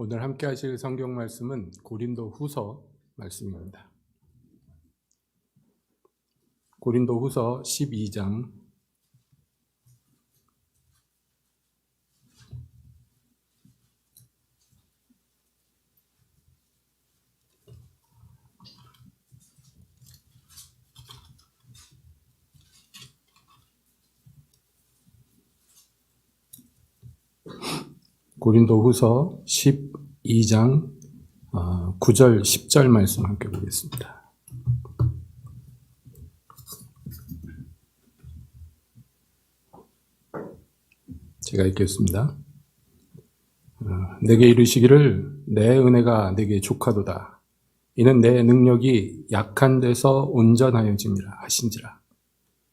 오늘 함께 하실 성경 말씀은 고린도후서 말씀입니다. 고린도후서 12장 고린도후서 12장 9절 10절 말씀 함께 보겠습니다. 제가 읽겠습니다. 내게 이르시기를 내 은혜가 내게 족하도다. 이는 내 능력이 약한 데서 온전하여짐이라 하신지라.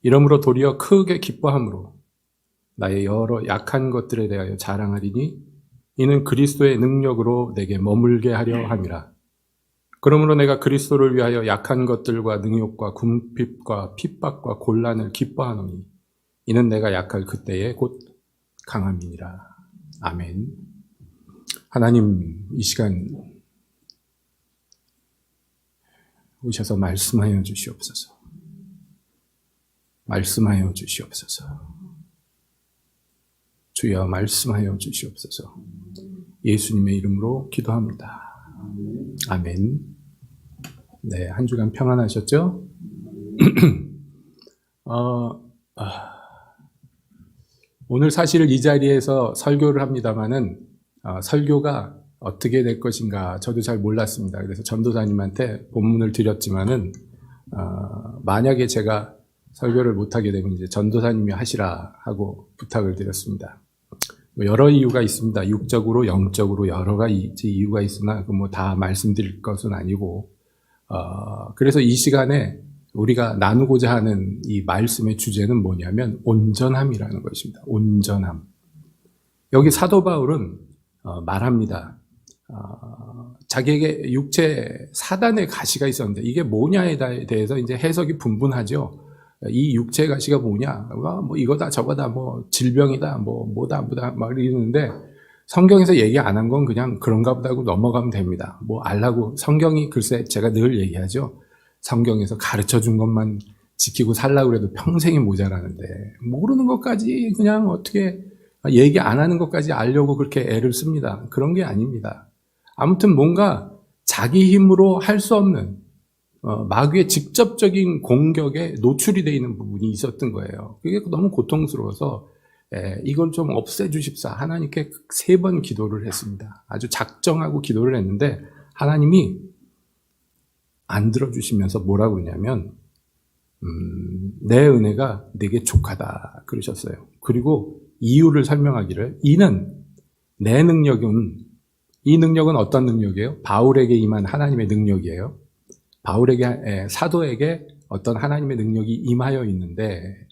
이러므로 도리어 크게 기뻐함으로 나의 여러 약한 것들에 대하여 자랑하리니 이는 그리스도의 능력으로 내게 머물게 하려 함이라. 그러므로 내가 그리스도를 위하여 약한 것들과 능욕과 궁핍과 핍박과 곤란을 기뻐하노니 이는 내가 약할 그때에 곧 강함이니라. 아멘. 하나님, 이 시간 오셔서 말씀하여 주시옵소서. 말씀하여 주시옵소서. 주여 말씀하여 주시옵소서. 예수님의 이름으로 기도합니다. 아멘. 네, 한 주간 평안하셨죠? 오늘 사실 이 자리에서 설교를 합니다마는 설교가 어떻게 될 것인가 저도 잘 몰랐습니다. 그래서 전도사님한테 본문을 드렸지만은 만약에 제가 설교를 못하게 되면 이제 전도사님이 하시라 하고 부탁을 드렸습니다. 여러 이유가 있습니다. 육적으로, 영적으로 여러 가지 이유가 있으나 다 말씀드릴 것은 아니고, 그래서 이 시간에 우리가 나누고자 하는 이 말씀의 주제는 뭐냐면 온전함이라는 것입니다. 온전함. 여기 사도 바울은 말합니다. 자기에게 육체 사단의 가시가 있었는데 이게 뭐냐에 대해서 이제 해석이 분분하죠. 이 육체의 가시가 뭐냐? 뭐 이거다 저거다 뭐 질병이다 뭐다 막 이러는데 성경에서 얘기 안 한 건 그냥 그런가 보다 하고 넘어가면 됩니다. 뭐 알라고 성경이 글쎄 제가 늘 얘기하죠. 성경에서 가르쳐 준 것만 지키고 살라고 해도 평생이 모자라는데 모르는 것까지 그냥 어떻게 얘기 안 하는 것까지 알려고 그렇게 애를 씁니다. 그런 게 아닙니다. 아무튼 뭔가 자기 힘으로 할 수 없는 마귀의 직접적인 공격에 노출이 되어 있는 부분이 있었던 거예요. 그게 너무 고통스러워서 이걸 좀 없애주십사 하나님께 3번 기도를 했습니다. 아주 작정하고 기도를 했는데 하나님이 안 들어주시면서 뭐라고 그러냐면 내 은혜가 내게 족하다 그러셨어요. 그리고 이유를 설명하기를 이는 내 능력은 이 능력은 어떤 능력이에요? 바울에게 임한 하나님의 능력이에요. 바울에게 사도에게 어떤 하나님의 능력이 임하여 있는데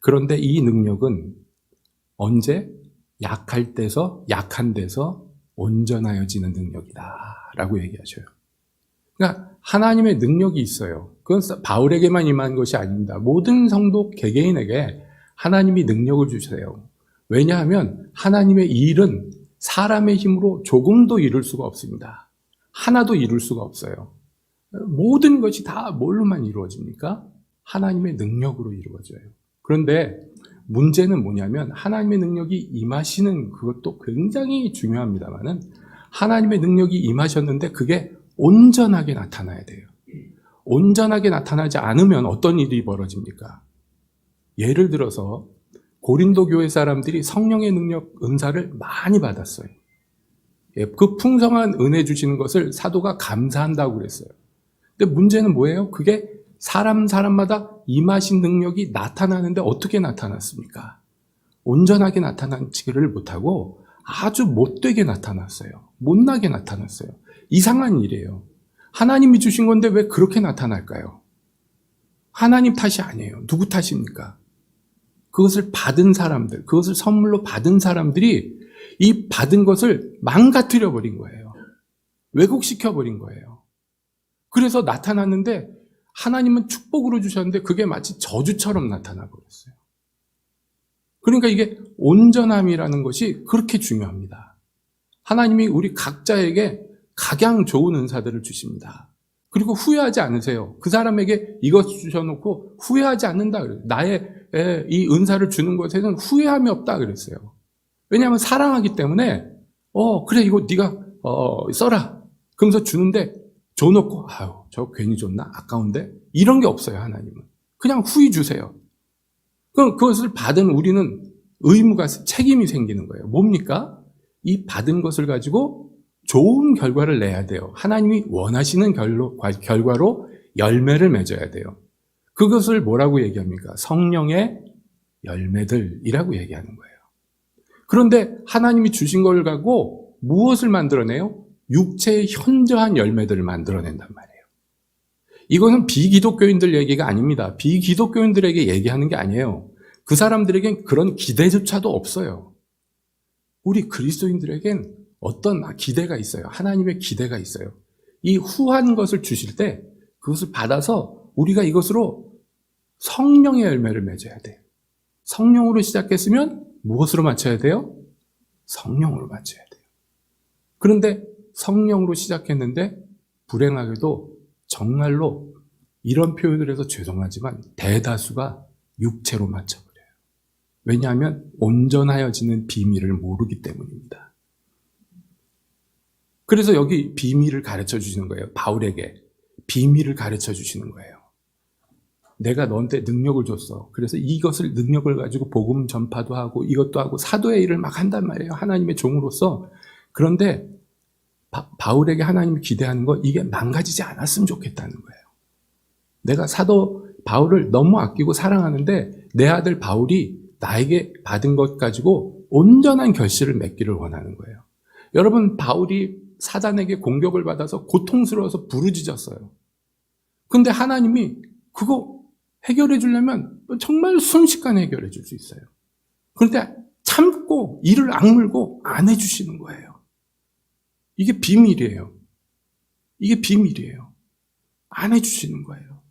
그런데 이 능력은 언제? 약한 데서 온전하여지는 능력이다 라고 얘기하셔요. 그러니까 하나님의 능력이 있어요. 그건 바울에게만 임한 것이 아닙니다. 모든 성도 개개인에게 하나님이 능력을 주세요. 왜냐하면 하나님의 일은 사람의 힘으로 조금도 이룰 수가 없습니다. 하나도 이룰 수가 없어요. 모든 것이 다 뭘로만 이루어집니까? 하나님의 능력으로 이루어져요. 그런데 문제는 뭐냐면 하나님의 능력이 임하시는 그것도 굉장히 중요합니다만은 하나님의 능력이 임하셨는데 그게 온전하게 나타나야 돼요. 온전하게 나타나지 않으면 어떤 일이 벌어집니까? 예를 들어서 고린도 교회 사람들이 성령의 능력 은사를 많이 받았어요. 그 풍성한 은혜 주시는 것을 사도가 감사한다고 그랬어요. 근데 문제는 뭐예요? 그게 사람마다 임하신 능력이 나타나는데 어떻게 나타났습니까? 온전하게 나타나지를 못하고 아주 못되게 나타났어요. 못나게 나타났어요. 이상한 일이에요. 하나님이 주신 건데 왜 그렇게 나타날까요? 하나님 탓이 아니에요. 누구 탓입니까? 그것을 받은 사람들, 그것을 선물로 받은 사람들이 이 받은 것을 망가뜨려 버린 거예요. 왜곡시켜 버린 거예요. 그래서 나타났는데 하나님은 축복으로 주셨는데 그게 마치 저주처럼 나타나 버렸어요. 그러니까 이게 온전함이라는 것이 그렇게 중요합니다. 하나님이 우리 각자에게 각양 좋은 은사들을 주십니다. 그리고 후회하지 않으세요. 그 사람에게 이것 주셔놓고 후회하지 않는다 그래요. 나의 이 은사를 주는 것에는 후회함이 없다 그랬어요. 왜냐하면 사랑하기 때문에 그래 이거 네가 써라. 그러면서 주는데 줘놓고 아유 저 괜히 줬나? 아까운데? 이런 게 없어요. 하나님은. 그냥 후히 주세요. 그럼 그것을 받은 우리는 의무가 책임이 생기는 거예요. 뭡니까? 이 받은 것을 가지고 좋은 결과를 내야 돼요. 하나님이 원하시는 결과로 열매를 맺어야 돼요. 그것을 뭐라고 얘기합니까? 성령의 열매들이라고 얘기하는 거예요. 그런데 하나님이 주신 걸 갖고 무엇을 만들어내요? 육체의 현저한 열매들을 만들어낸단 말이에요. 이거는 비기독교인들 얘기가 아닙니다. 비기독교인들에게 얘기하는 게 아니에요. 그 사람들에겐 그런 기대조차도 없어요. 우리 그리스도인들에겐 어떤 기대가 있어요. 하나님의 기대가 있어요. 이 후한 것을 주실 때 그것을 받아서 우리가 이것으로 성령의 열매를 맺어야 돼요. 성령으로 시작했으면 무엇으로 맞춰야 돼요? 성령으로 맞춰야 돼요. 그런데 성령으로 시작했는데 불행하게도 정말로 이런 표현을 해서 죄송하지만 대다수가 육체로 맞춰버려요. 왜냐하면 온전하여지는 비밀을 모르기 때문입니다. 그래서 여기 비밀을 가르쳐 주시는 거예요. 바울에게 비밀을 가르쳐 주시는 거예요. 내가 너한테 능력을 줬어. 그래서 이것을 능력을 가지고 복음 전파도 하고 이것도 하고 사도의 일을 막 한단 말이에요. 하나님의 종으로서. 그런데 바울에게 하나님이 기대하는 거 이게 망가지지 않았으면 좋겠다는 거예요. 내가 사도 바울을 너무 아끼고 사랑하는데 내 아들 바울이 나에게 받은 것 가지고 온전한 결실을 맺기를 원하는 거예요. 여러분 바울이 사단에게 공격을 받아서 고통스러워서 부르짖었어요. 근데 하나님이 그거 해결해 주려면 정말 순식간에 해결해 줄 수 있어요. 그런데 참고 이를 악물고 안 해주시는 거예요. 이게 비밀이에요. 이게 비밀이에요. 안 해주시는 거예요.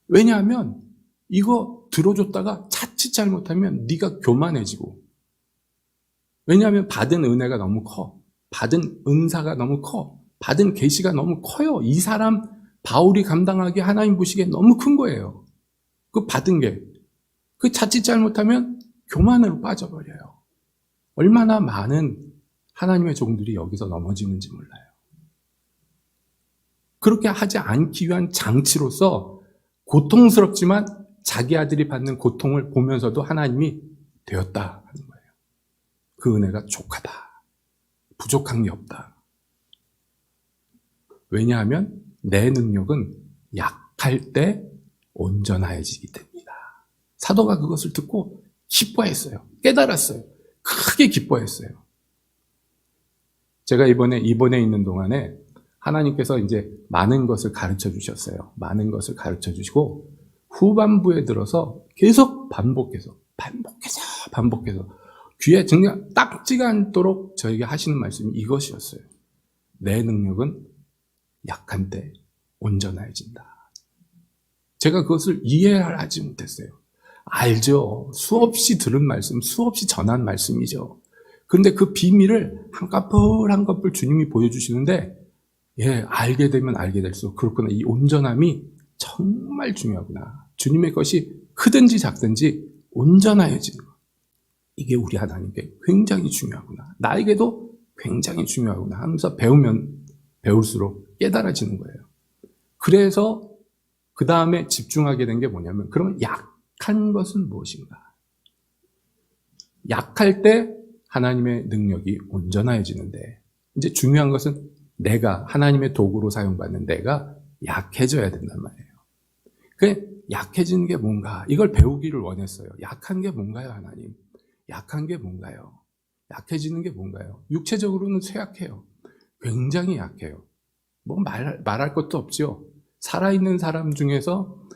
왜냐하면 이거 들어줬다가 자칫 잘못하면 네가 교만해지고, 왜냐하면 받은 은혜가 너무 커. 받은 은사가 너무 커. 받은 계시가 너무 커요. 이 사람 바울이 감당하기에 하나님 보시기에 너무 큰 거예요. 그 받은 게. 그 자칫 잘못하면 교만으로 빠져버려요. 얼마나 많은 하나님의 종들이 여기서 넘어지는지 몰라요. 그렇게 하지 않기 위한 장치로서 고통스럽지만 자기 아들이 받는 고통을 보면서도 하나님이 되었다 하는 거예요. 그 은혜가 족하다. 부족한 게 없다. 왜냐하면 내 능력은 약할 때 온전해지기 때문이다. 사도가 그것을 듣고 기뻐했어요. 깨달았어요. 크게 기뻐했어요. 제가 이번에 있는 동안에 하나님께서 이제 많은 것을 가르쳐 주셨어요. 많은 것을 가르쳐 주시고 후반부에 들어서 계속 반복해서 귀에 그냥 딱지가 않도록 저에게 하시는 말씀이 이것이었어요. 내 능력은 약한 때 온전해진다. 제가 그것을 이해하지 못했어요. 알죠. 수없이 들은 말씀, 수없이 전한 말씀이죠. 그런데 그 비밀을 한 커플 주님이 보여주시는데, 알게 되면 알게 될수록 그렇구나. 이 온전함이 정말 중요하구나. 주님의 것이 크든지 작든지 온전하여지는 것. 이게 우리 하나님께 굉장히 중요하구나. 나에게도 굉장히 중요하구나 하면서 배우면 배울수록 깨달아지는 거예요. 그래서 그 다음에 집중하게 된 게 뭐냐면, 그러면 약한 것은 무엇인가? 약할 때 하나님의 능력이 온전해지는데, 이제 중요한 것은 내가 하나님의 도구로 사용받는 내가 약해져야 된단 말이에요. 그 약해지는 게 뭔가, 이걸 배우기를 원했어요. 약한 게 뭔가요, 하나님? 약한 게 뭔가요? 약해지는 게 뭔가요? 육체적으로는 쇠약해요. 굉장히 약해요. 뭐 말할 것도 없죠. 살아있는 사람 중에서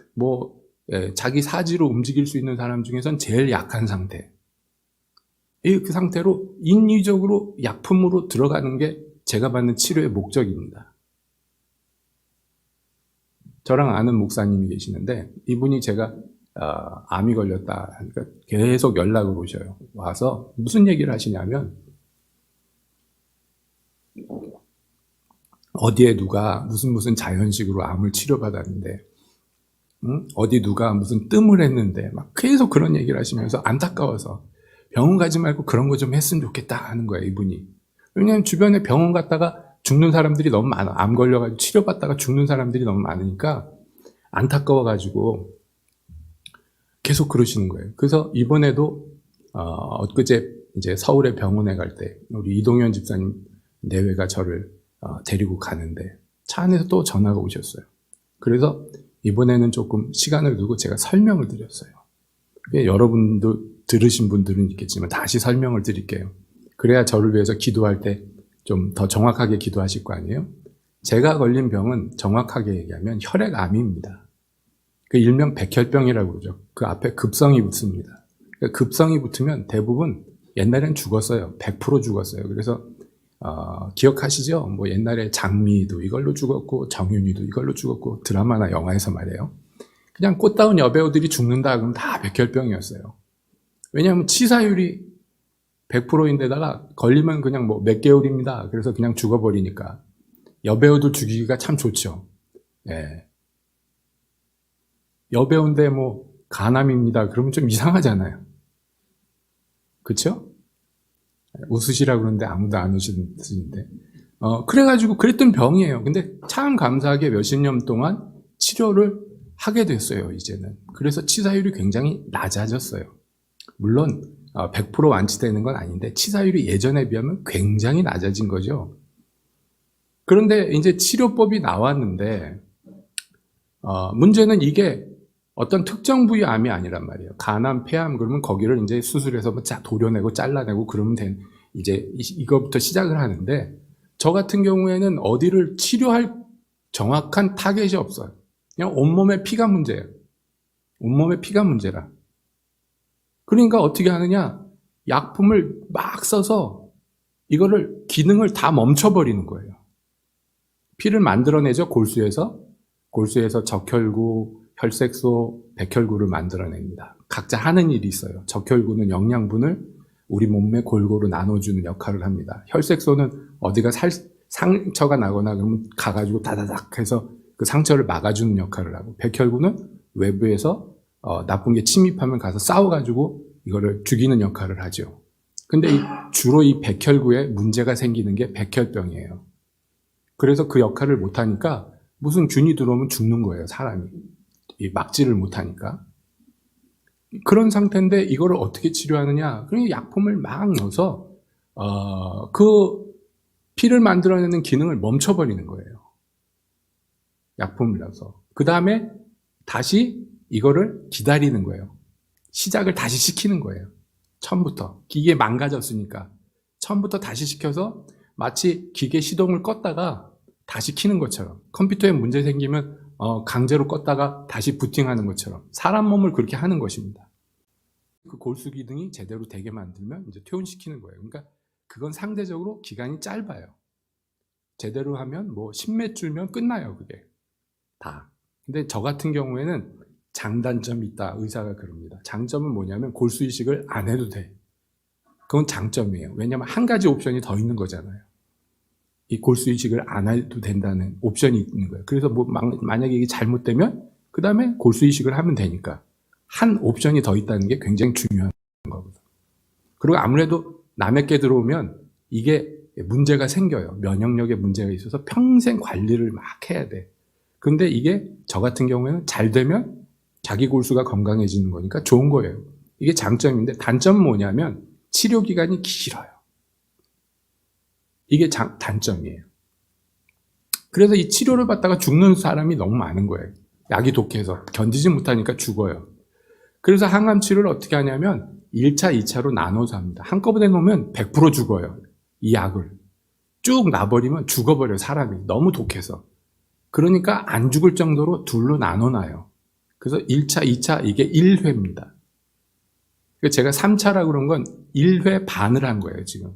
자기 사지로 움직일 수 있는 사람 중에선 제일 약한 상태. 그 상태로 인위적으로 약품으로 들어가는 게 제가 받는 치료의 목적입니다. 저랑 아는 목사님이 계시는데 이분이 제가 암이 걸렸다 하니까 계속 연락을 오셔요. 와서 무슨 얘기를 하시냐면 어디에 누가 무슨 자연식으로 암을 치료받았는데, 어디 누가 무슨 뜸을 했는데 막 계속 그런 얘기를 하시면서 안타까워서 병원 가지 말고 그런 거 좀 했으면 좋겠다 하는 거예요, 이분이. 왜냐하면 주변에 병원 갔다가 죽는 사람들이 너무 많아. 암 걸려가지고 치료받다가 죽는 사람들이 너무 많으니까 안타까워가지고 계속 그러시는 거예요. 그래서 이번에도 엊그제 이제 서울의 병원에 갈 때 우리 이동현 집사님 내외가 저를 데리고 가는데 차 안에서 또 전화가 오셨어요. 그래서 이번에는 조금 시간을 두고 제가 설명을 드렸어요. 여러분도 들으신 분들은 있겠지만 다시 설명을 드릴게요. 그래야 저를 위해서 기도할 때 좀 더 정확하게 기도하실 거 아니에요? 제가 걸린 병은 정확하게 얘기하면 혈액암입니다. 그 일명 백혈병이라고 그러죠. 그 앞에 급성이 붙습니다. 급성이 붙으면 대부분 옛날엔 죽었어요. 100% 죽었어요. 그래서 기억하시죠? 뭐 옛날에 장미도 이걸로 죽었고 정윤이도 이걸로 죽었고 드라마나 영화에서 말이에요. 그냥 꽃다운 여배우들이 죽는다 그러면 다 백혈병이었어요. 왜냐하면 치사율이 100%인데다가 걸리면 그냥 뭐 몇 개월입니다. 그래서 그냥 죽어버리니까 여배우들 죽이기가 참 좋죠. 예. 여배우인데 뭐 간암입니다. 그러면 좀 이상하잖아요. 그쵸? 웃으시라고 그러는데 아무도 안 웃으시는데. 그래가지고 그랬던 병이에요. 근데 참 감사하게 몇십 년 동안 치료를 하게 됐어요, 이제는. 그래서 치사율이 굉장히 낮아졌어요. 물론 100% 완치되는 건 아닌데 치사율이 예전에 비하면 굉장히 낮아진 거죠. 그런데 이제 치료법이 나왔는데 문제는 이게 어떤 특정 부위 암이 아니란 말이에요. 간암, 폐암 그러면 거기를 이제 수술해서 뭐 도려내고 잘라내고 그러면 이제 이거부터 시작을 하는데 저 같은 경우에는 어디를 치료할 정확한 타겟이 없어요. 그냥 온몸에 피가 문제예요. 온몸에 피가 문제라. 그러니까 어떻게 하느냐? 약품을 막 써서 이거를 기능을 다 멈춰버리는 거예요. 피를 만들어내죠, 골수에서. 골수에서 적혈구, 혈색소, 백혈구를 만들어냅니다. 각자 하는 일이 있어요. 적혈구는 영양분을 우리 몸에 골고루 나눠주는 역할을 합니다. 혈색소는 어디가 상처가 나거나 그러면 가가지고 다다닥 해서 그 상처를 막아주는 역할을 하고, 백혈구는 외부에서 나쁜 게 침입하면 가서 싸워가지고 이거를 죽이는 역할을 하죠. 근데 주로 이 백혈구에 문제가 생기는 게 백혈병이에요. 그래서 그 역할을 못하니까 무슨 균이 들어오면 죽는 거예요, 사람이. 막지를 못하니까. 그런 상태인데 이거를 어떻게 치료하느냐? 그러니까 약품을 막 넣어서 그 피를 만들어내는 기능을 멈춰버리는 거예요. 약품을 넣어서. 그 다음에 다시 이거를 기다리는 거예요. 시작을 다시 시키는 거예요. 처음부터. 기계 망가졌으니까. 처음부터 다시 시켜서 마치 기계 시동을 껐다가 다시 켜는 것처럼, 컴퓨터에 문제 생기면 강제로 껐다가 다시 부팅하는 것처럼 사람 몸을 그렇게 하는 것입니다. 그 골수 기능이 제대로 되게 만들면 이제 퇴원시키는 거예요. 그러니까 그건 상대적으로 기간이 짧아요. 제대로 하면 뭐 10몇 줄면 끝나요, 그게 다. 근데 저 같은 경우에는 장단점이 있다, 의사가 그럽니다. 장점은 뭐냐면 골수 이식을 안 해도 돼. 그건 장점이에요. 왜냐하면 한 가지 옵션이 더 있는 거잖아요. 이 골수 이식을 안 해도 된다는 옵션이 있는 거예요. 그래서 뭐 만약에 이게 잘못되면 그 다음에 골수 이식을 하면 되니까 한 옵션이 더 있다는 게 굉장히 중요한 거거든요. 그리고 아무래도 남의 게 들어오면 이게 문제가 생겨요. 면역력에 문제가 있어서 평생 관리를 막 해야 돼. 근데 이게 저 같은 경우에는 잘 되면 자기 골수가 건강해지는 거니까 좋은 거예요. 이게 장점인데 단점은 뭐냐면 치료 기간이 길어요. 이게 단점이에요. 그래서 이 치료를 받다가 죽는 사람이 너무 많은 거예요. 약이 독해서 견디지 못하니까 죽어요. 그래서 항암 치료를 어떻게 하냐면 1차, 2차로 나눠서 합니다. 한꺼번에 놓으면 100% 죽어요. 이 약을. 쭉 놔버리면 죽어버려요, 사람이. 너무 독해서. 그러니까 안 죽을 정도로 둘로 나눠놔요. 그래서 1차, 2차 이게 1회입니다. 제가 3차라고 그런 건 1회 반을 한 거예요, 지금.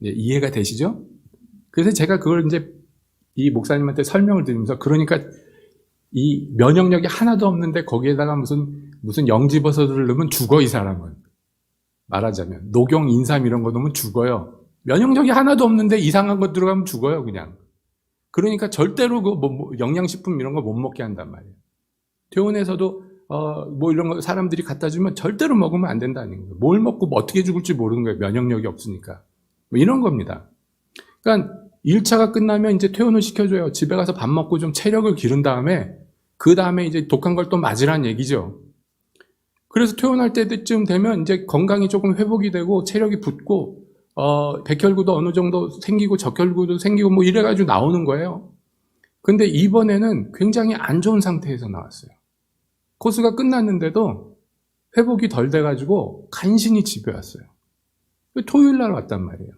이해가 되시죠? 그래서 제가 그걸 이제 이 목사님한테 설명을 드리면서, 그러니까 이 면역력이 하나도 없는데 거기에다가 무슨 영지버섯을 넣으면 죽어, 이 사람은. 말하자면 녹용 인삼 이런 거 넣으면 죽어요. 면역력이 하나도 없는데 이상한 것 들어가면 죽어요, 그냥. 그러니까 절대로 영양식품 이런 거 못 먹게 한단 말이에요. 퇴원에서도 뭐 이런 거 사람들이 갖다 주면 절대로 먹으면 안 된다는 거예요. 뭘 먹고 뭐 어떻게 죽을지 모르는 거예요. 면역력이 없으니까. 뭐 이런 겁니다. 그러니까 1차가 끝나면 이제 퇴원을 시켜줘요. 집에 가서 밥 먹고 좀 체력을 기른 다음에 그 다음에 이제 독한 걸 또 맞으란 얘기죠. 그래서 퇴원할 때쯤 되면 이제 건강이 조금 회복이 되고 체력이 붙고 백혈구도 어느 정도 생기고 적혈구도 생기고 뭐 이래가지고 나오는 거예요. 근데 이번에는 굉장히 안 좋은 상태에서 나왔어요. 코스가 끝났는데도 회복이 덜 돼가지고 간신히 집에 왔어요. 토요일 날 왔단 말이에요.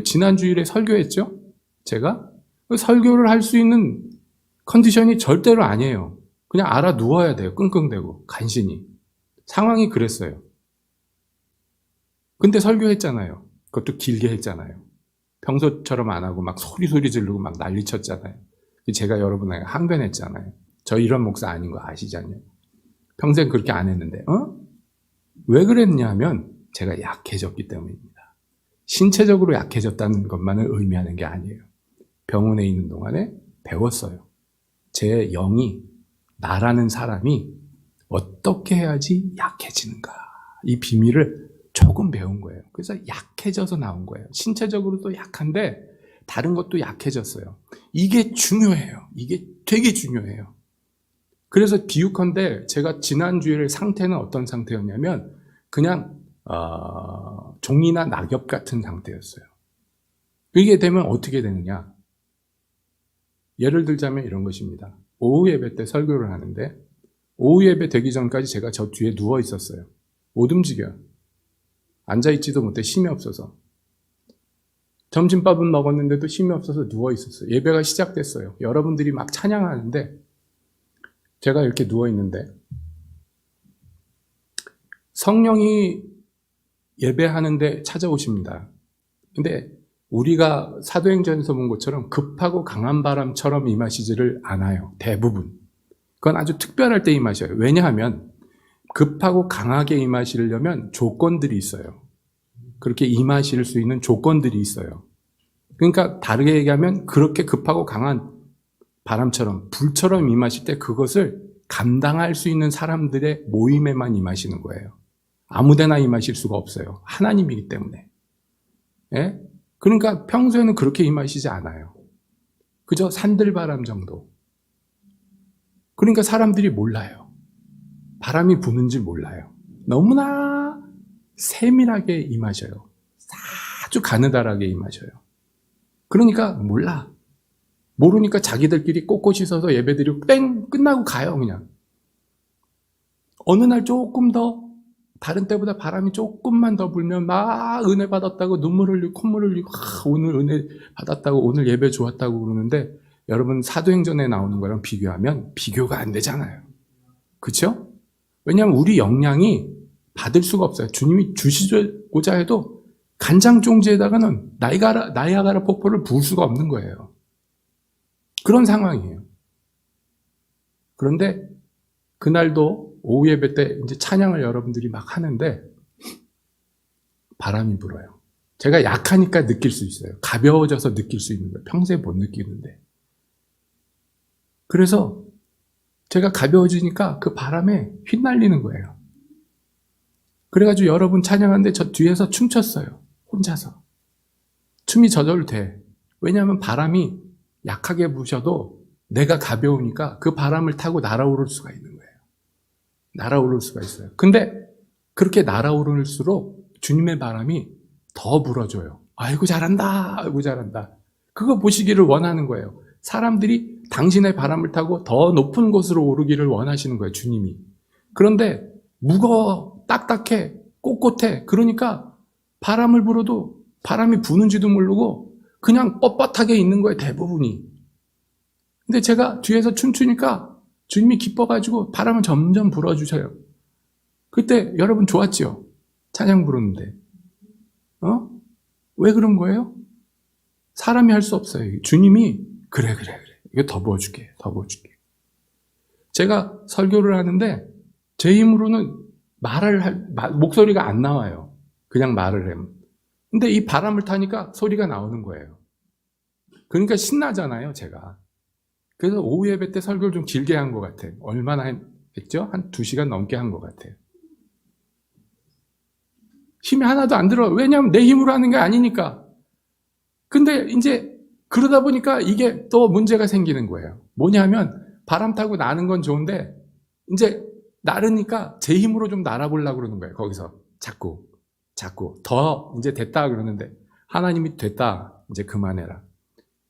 지난 주일에 설교했죠? 제가? 설교를 할 수 있는 컨디션이 절대로 아니에요. 그냥 알아 누워야 돼요. 끙끙대고 간신히. 상황이 그랬어요. 근데 설교했잖아요. 그것도 길게 했잖아요. 평소처럼 안 하고 막 소리 지르고 막 난리쳤잖아요. 제가 여러분에게 항변했잖아요. 저 이런 목사 아닌 거 아시잖아요. 평생 그렇게 안 했는데 왜 그랬냐면 제가 약해졌기 때문입니다. 신체적으로 약해졌다는 것만을 의미하는 게 아니에요. 병원에 있는 동안에 배웠어요. 제 영이, 나라는 사람이 어떻게 해야지 약해지는가. 이 비밀을 조금 배운 거예요. 그래서 약해져서 나온 거예요. 신체적으로도 약한데 다른 것도 약해졌어요. 이게 중요해요. 이게 되게 중요해요. 그래서 비유컨대 제가 지난주에 상태는 어떤 상태였냐면 그냥 종이나 낙엽 같은 상태였어요. 이게 되면 어떻게 되느냐. 예를 들자면 이런 것입니다. 오후 예배 때 설교를 하는데 오후 예배 되기 전까지 제가 저 뒤에 누워 있었어요. 못 움직여요. 앉아있지도 못해 힘이 없어서. 점심밥은 먹었는데도 힘이 없어서 누워 있었어요. 예배가 시작됐어요. 여러분들이 막 찬양하는데 제가 이렇게 누워 있는데 성령이 예배하는데 찾아오십니다. 근데 우리가 사도행전에서 본 것처럼 급하고 강한 바람처럼 임하시지를 않아요. 대부분. 그건 아주 특별할 때 임하셔요. 왜냐하면 급하고 강하게 임하시려면 조건들이 있어요. 그렇게 임하실 수 있는 조건들이 있어요. 그러니까 다르게 얘기하면 그렇게 급하고 강한 바람처럼 불처럼 임하실 때 그것을 감당할 수 있는 사람들의 모임에만 임하시는 거예요. 아무데나 임하실 수가 없어요. 하나님이기 때문에. 예? 그러니까 평소에는 그렇게 임하시지 않아요. 그저 산들바람 정도. 그러니까 사람들이 몰라요. 바람이 부는지 몰라요. 너무나 세밀하게 임하셔요. 아주 가느다랗게 임하셔요. 그러니까 몰라. 모르니까 자기들끼리 꼿꼿이 서서 예배드리고 뺑 끝나고 가요 그냥. 어느 날 조금 더 다른 때보다 바람이 조금만 더 불면 막 은혜 받았다고 눈물 흘리고 콧물 흘리고 오늘 은혜 받았다고 오늘 예배 좋았다고 그러는데 여러분 사도행전에 나오는 거랑 비교하면 비교가 안 되잖아요. 그렇죠? 왜냐하면 우리 역량이 받을 수가 없어요. 주님이 주시고자 해도 간장종지에다가는 나이아가라 폭포를 부을 수가 없는 거예요. 그런 상황이에요. 그런데 그날도 오후 예배 때 이제 찬양을 여러분들이 막 하는데 바람이 불어요. 제가 약하니까 느낄 수 있어요. 가벼워져서 느낄 수 있는 거예요. 평소에 못 느끼는데. 그래서 제가 가벼워지니까 그 바람에 휘날리는 거예요. 그래가지고 여러분 찬양하는데 저 뒤에서 춤췄어요. 혼자서. 춤이 저절로 돼. 왜냐하면 바람이 약하게 부셔도 내가 가벼우니까 그 바람을 타고 날아오를 수가 있는 거예요. 날아오를 수가 있어요. 근데 그렇게 날아오를수록 주님의 바람이 더 불어줘요. 아이고 잘한다. 아이고 잘한다. 그거 보시기를 원하는 거예요. 사람들이 당신의 바람을 타고 더 높은 곳으로 오르기를 원하시는 거예요. 주님이. 그런데 무거워, 딱딱해, 꼿꼿해. 그러니까 바람을 불어도 바람이 부는지도 모르고 그냥 뻣뻣하게 있는 거예요. 대부분이. 근데 제가 뒤에서 춤추니까 주님이 기뻐가지고 바람을 점점 불어주셔요. 그때 여러분 좋았죠? 찬양 부르는데. 왜 그런 거예요? 사람이 할 수 없어요. 주님이 그래. 이거 더 부어줄게. 제가 설교를 하는데 제 힘으로는 목소리가 안 나와요. 그냥 말을 하면. 근데 이 바람을 타니까 소리가 나오는 거예요. 그러니까 신나잖아요, 제가. 그래서 오후 예배 때 설교를 좀 길게 한 것 같아요. 얼마나 했죠? 한 2시간 넘게 한 것 같아요. 힘이 하나도 안 들어. 왜냐하면 내 힘으로 하는 게 아니니까. 근데 이제 그러다 보니까 이게 또 문제가 생기는 거예요. 뭐냐면 바람 타고 나는 건 좋은데 이제 나르니까 제 힘으로 좀 날아보려고 그러는 거예요. 거기서 자꾸 더 이제 됐다 그러는데 하나님이 됐다 이제 그만해라.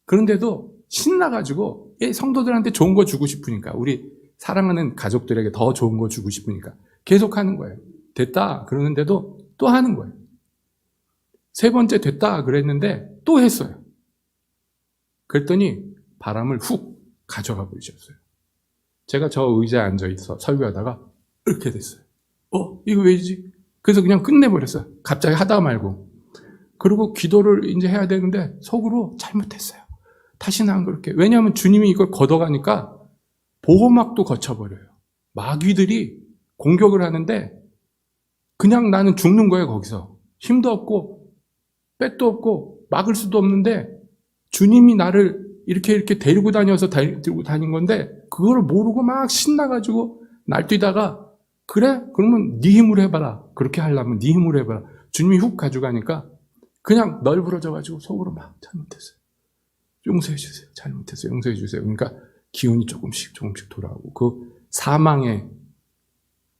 그런데도 신나가지고 성도들한테 좋은 거 주고 싶으니까 우리 사랑하는 가족들에게 더 좋은 거 주고 싶으니까 계속 하는 거예요. 됐다 그러는데도 또 하는 거예요. 3번째 됐다 그랬는데 또 했어요. 그랬더니 바람을 훅 가져가 버리셨어요. 제가 저 의자에 앉아있어 설교하다가 이렇게 됐어요. 이거 왜지? 그래서 그냥 끝내버렸어요. 갑자기 하다 말고. 그리고 기도를 이제 해야 되는데 속으로 잘못했어요. 다시는 안 그럴게. 왜냐하면 주님이 이걸 걷어가니까 보호막도 거쳐버려요. 마귀들이 공격을 하는데 그냥 나는 죽는 거예요, 거기서. 힘도 없고 백도 없고 막을 수도 없는데 주님이 나를 이렇게 데리고 다녀서 데리고 다닌 건데 그걸 모르고 막 신나가지고 날뛰다가 그래? 그러면 네 힘으로 해봐라. 그렇게 하려면 네 힘으로 해봐라. 주님이 훅 가져가니까 그냥 널브러져가지고 속으로 막 잘못했어요. 용서해 주세요. 잘못했어요. 용서해 주세요. 그러니까 기운이 조금씩 돌아오고 그 사망의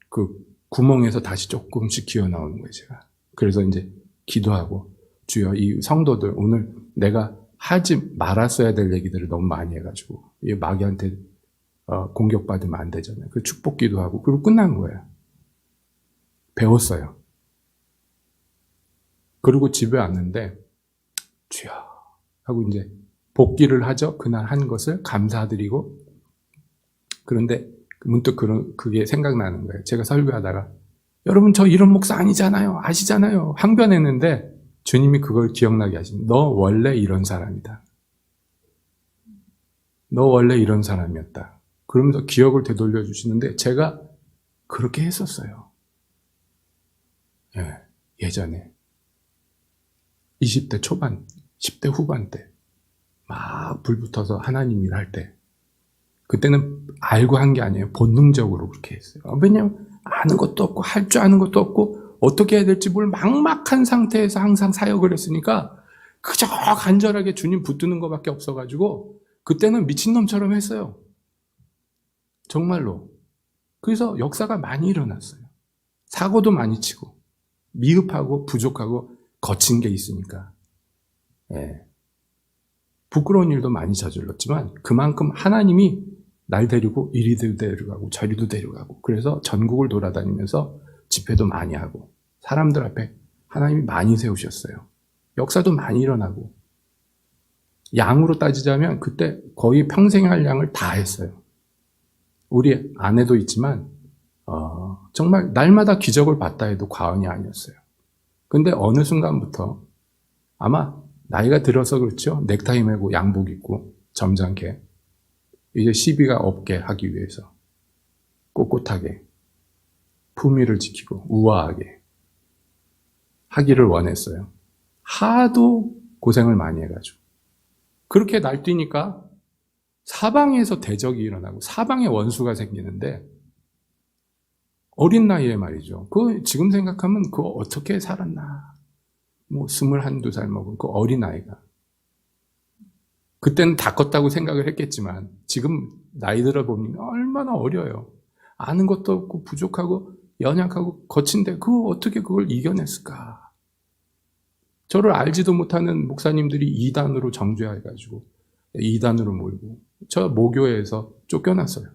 그 구멍에서 다시 조금씩 기어 나오는 거예요, 제가. 그래서 이제 기도하고 주여 이 성도들 오늘 내가 하지 말았어야 될 얘기들을 너무 많이 해가지고 이 마귀한테 공격받으면 안 되잖아요. 그 축복 기도하고 그리고 끝난 거예요. 배웠어요. 그리고 집에 왔는데 주여 하고 이제 복기를 하죠. 그날 한 것을 감사드리고 그런데 문득 그게 생각나는 거예요. 제가 설교하다가 여러분 저 이런 목사 아니잖아요. 아시잖아요. 항변했는데 주님이 그걸 기억나게 하십니다. 너 원래 이런 사람이다. 너 원래 이런 사람이었다. 그러면서 기억을 되돌려 주시는데 제가 그렇게 했었어요. 예전에 20대 초반, 10대 후반 때 막 불붙어서 하나님 일할 때 그때는 알고 한 게 아니에요. 본능적으로 그렇게 했어요. 왜냐하면 아는 것도 없고 할 줄 아는 것도 없고 어떻게 해야 될지 모르는 막막한 상태에서 항상 사역을 했으니까 그저 간절하게 주님 붙드는 것밖에 없어가지고 그때는 미친놈처럼 했어요. 정말로. 그래서 역사가 많이 일어났어요. 사고도 많이 치고 미흡하고 부족하고 거친 게 있으니까. 부끄러운 일도 많이 저질렀지만 그만큼 하나님이 날 데리고 이리도 데려가고 저리도 데려가고 그래서 전국을 돌아다니면서 집회도 많이 하고 사람들 앞에 하나님이 많이 세우셨어요. 역사도 많이 일어나고 양으로 따지자면 그때 거의 평생 할 양을 다 했어요. 우리 아내도 있지만 정말 날마다 기적을 봤다 해도 과언이 아니었어요. 근데 어느 순간부터 아마 나이가 들어서 그렇죠. 넥타이 매고 양복 입고 점잖게 이제 시비가 없게 하기 위해서 꼿꼿하게 품위를 지키고 우아하게 하기를 원했어요. 하도 고생을 많이 해가지고 그렇게 날뛰니까 사방에서 대적이 일어나고 사방에 원수가 생기는데 어린 나이에 말이죠. 지금 생각하면 그거 어떻게 살았나. 21~22살 먹은 그 어린아이가. 그때는 다 컸다고 생각을 했겠지만 지금 나이 들어 보면 얼마나 어려요. 아는 것도 없고 부족하고 연약하고 거친데 어떻게 그걸 이겨냈을까. 저를 알지도 못하는 목사님들이 이단으로 정죄해가지고 이단으로 몰고 저 모교회에서 쫓겨났어요.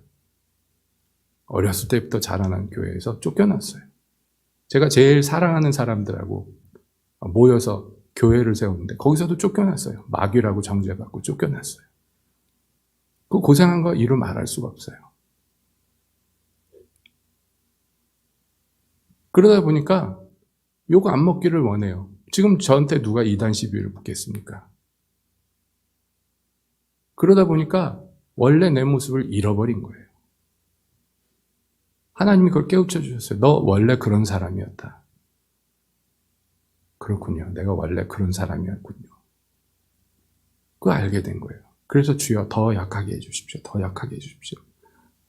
어렸을 때부터 자라난 교회에서 쫓겨났어요. 제가 제일 사랑하는 사람들하고 모여서 교회를 세우는데 거기서도 쫓겨났어요. 마귀라고 정죄받고 쫓겨났어요. 그 고생한 거 이루 말할 수가 없어요. 그러다 보니까 욕 안 먹기를 원해요. 지금 저한테 누가 이단 시비를 붙겠습니까? 그러다 보니까 원래 내 모습을 잃어버린 거예요. 하나님이 그걸 깨우쳐 주셨어요. 너 원래 그런 사람이었다. 그렇군요. 내가 원래 그런 사람이었군요. 그거 알게 된 거예요. 그래서 주여 더 약하게 해주십시오. 더 약하게 해주십시오.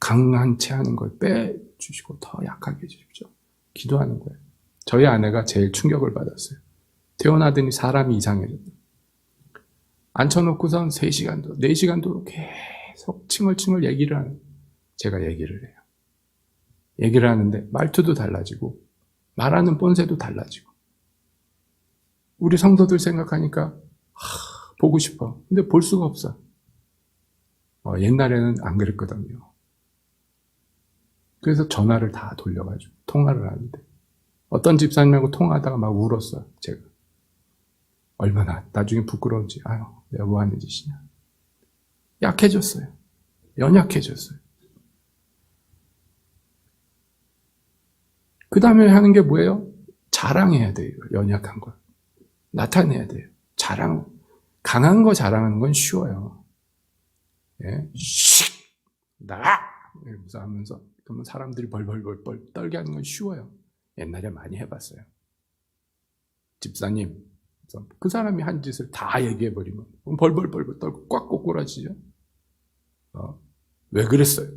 강한 채 하는 걸 빼주시고 더 약하게 해주십시오. 기도하는 거예요. 저희 아내가 제일 충격을 받았어요. 태어나더니 사람이 이상해졌어요. 앉혀놓고선 3시간도 4시간도 계속 칭얼칭얼 얘기를 하는, 제가 얘기를 해요. 얘기를 하는데 말투도 달라지고 말하는 본새도 달라지고. 우리 성도들 생각하니까 보고 싶어. 근데 볼 수가 없어. 옛날에는 안 그랬거든요. 그래서 전화를 다 돌려가지고 통화를 하는데 어떤 집사님하고 통화하다가 막 울었어요. 제가 얼마나 나중에 부끄러운지. 아유, 내가 뭐 하는 짓이냐. 약해졌어요. 연약해졌어요. 그 다음에 하는 게 뭐예요? 자랑해야 돼요. 연약한 걸 나타내야 돼요. 자랑. 강한 거 자랑하는 건 쉬워요. 예? 씩! 나! 이러면서 하면서, 그러면 사람들이 벌벌벌 떨게 하는 건 쉬워요. 옛날에 많이 해봤어요. 집사님, 그 사람이 한 짓을 다 얘기해버리면 벌벌벌 떨고 꽉 꼬꾸라지죠. 왜 그랬어요?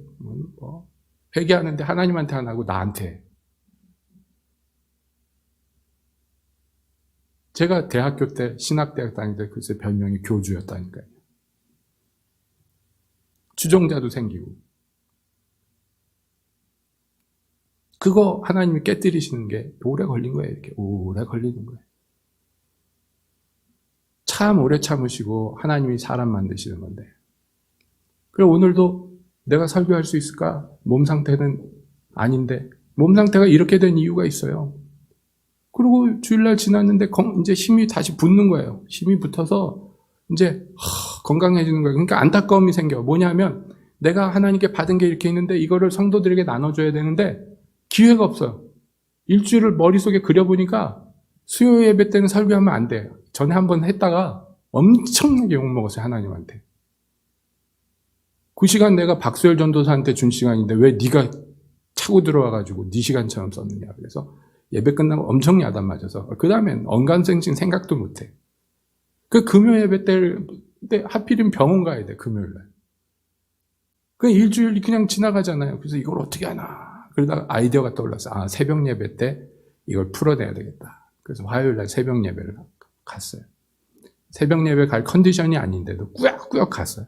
회개하는데 하나님한테 안 하고 나한테. 제가 대학교 때 신학대학 다닐 때 글쎄 별명이 교주였다니까요. 주종자도 생기고. 그거 하나님이 깨뜨리시는 게 오래 걸린 거예요. 이렇게 오래 걸리는 거예요. 참 오래 참으시고 하나님이 사람 만드시는 건데. 그리고 오늘도 내가 설교할 수 있을까? 몸 상태는 아닌데 몸 상태가 이렇게 된 이유가 있어요. 그리고 주일날 지났는데 이제 힘이 다시 붙는 거예요. 힘이 붙어서 이제 건강해지는 거예요. 그러니까 안타까움이 생겨요. 뭐냐면 내가 하나님께 받은 게 이렇게 있는데 이거를 성도들에게 나눠줘야 되는데 기회가 없어요. 일주일을 머릿속에 그려보니까 수요 예배 때는 설교하면 안 돼요. 전에 한번 했다가 엄청나게 욕먹었어요. 하나님한테. 그 시간 내가 박수열 전도사한테 준 시간인데 왜 네가 차고 들어와가지고 네 시간처럼 썼느냐. 그래서 예배 끝나고 엄청 야단 맞아서 그 다음엔 언간생신 생각도 못해. 그 금요 예배 때 하필이면 병원 가야 돼. 금요일날. 그 일주일이 그냥 지나가잖아요. 그래서 이걸 어떻게 하나. 그러다가 아이디어가 떠올랐어요. 새벽 예배 때 이걸 풀어내야 되겠다. 그래서 화요일날 새벽 예배를 갔어요. 새벽 예배 갈 컨디션이 아닌데도 꾸역꾸역 갔어요.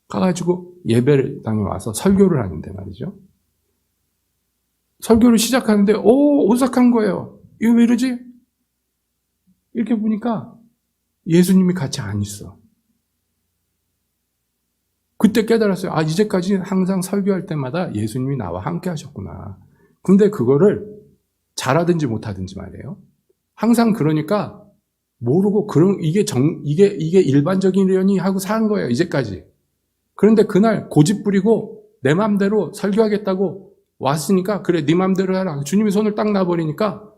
가가지고 예배를 당에 와서 설교를 하는데 말이죠. 설교를 시작하는데 오싹한 거예요. 이거 왜 이러지? 이렇게 보니까 예수님이 같이 안 있어. 그때 깨달았어요. 이제까지 항상 설교할 때마다 예수님이 나와 함께 하셨구나. 근데 그거를 잘하든지 못하든지 말이에요. 항상 그러니까 모르고 이게 일반적이려니 하고 산 거예요. 이제까지. 그런데 그날 고집 부리고 내 맘대로 설교하겠다고 왔으니까 그래 네 맘대로 해라. 주님이 손을 딱 놔버리니까